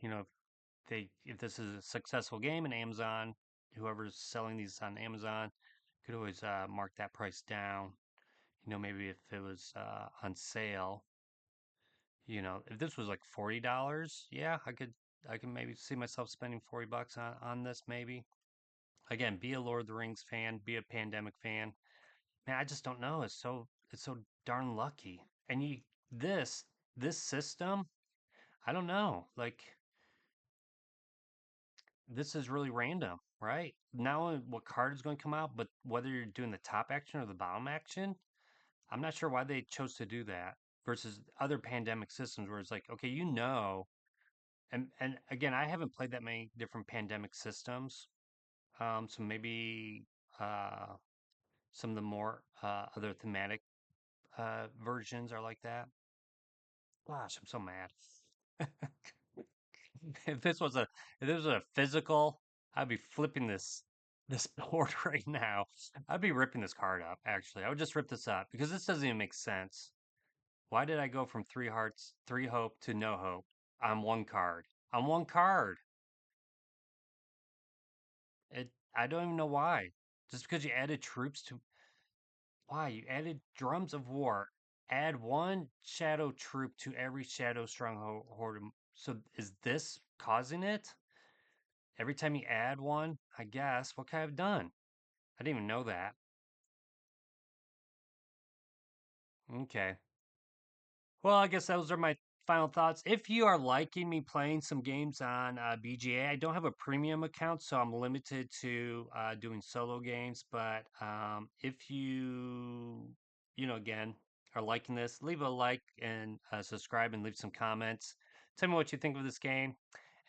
If this is a successful game in Amazon, whoever's selling these on Amazon could always mark that price down. Maybe if it was on sale, if this was like $40, yeah, I can maybe see myself spending 40 bucks on this maybe. Again, be a Lord of the Rings fan, be a Pandemic fan. Man, I just don't know. It's so darn lucky. And this system, I don't know. Like, this is really random, right? Not only what card is going to come out, but whether you're doing the top action or the bottom action. I'm not sure why they chose to do that versus other pandemic systems where it's like, okay, and again, I haven't played that many different pandemic systems. So maybe uh some of the more other thematic versions are like that. Gosh, I'm so mad. If this was a if this was a physical, I'd be flipping this board right now. I'd be ripping this card up, actually. I would just rip this up because this doesn't even make sense. Why did I go from 3 hearts, 3 hope to no hope on 1 card? on one card. I don't even know why. Just because you added troops to why you added drums of war. Add one shadow troop to every shadow stronghold horde. So is this causing it? Every time you add one, I guess. What could I have done? I didn't even know that. Okay. Well, I guess those are my final thoughts. If you are liking me playing some games on BGA, I don't have a premium account, so I'm limited to doing solo games. But if again, are liking this, leave a like and subscribe and leave some comments. Tell me what you think of this game.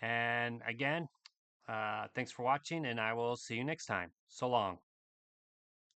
And again, thanks for watching, and I will see you next time. So long.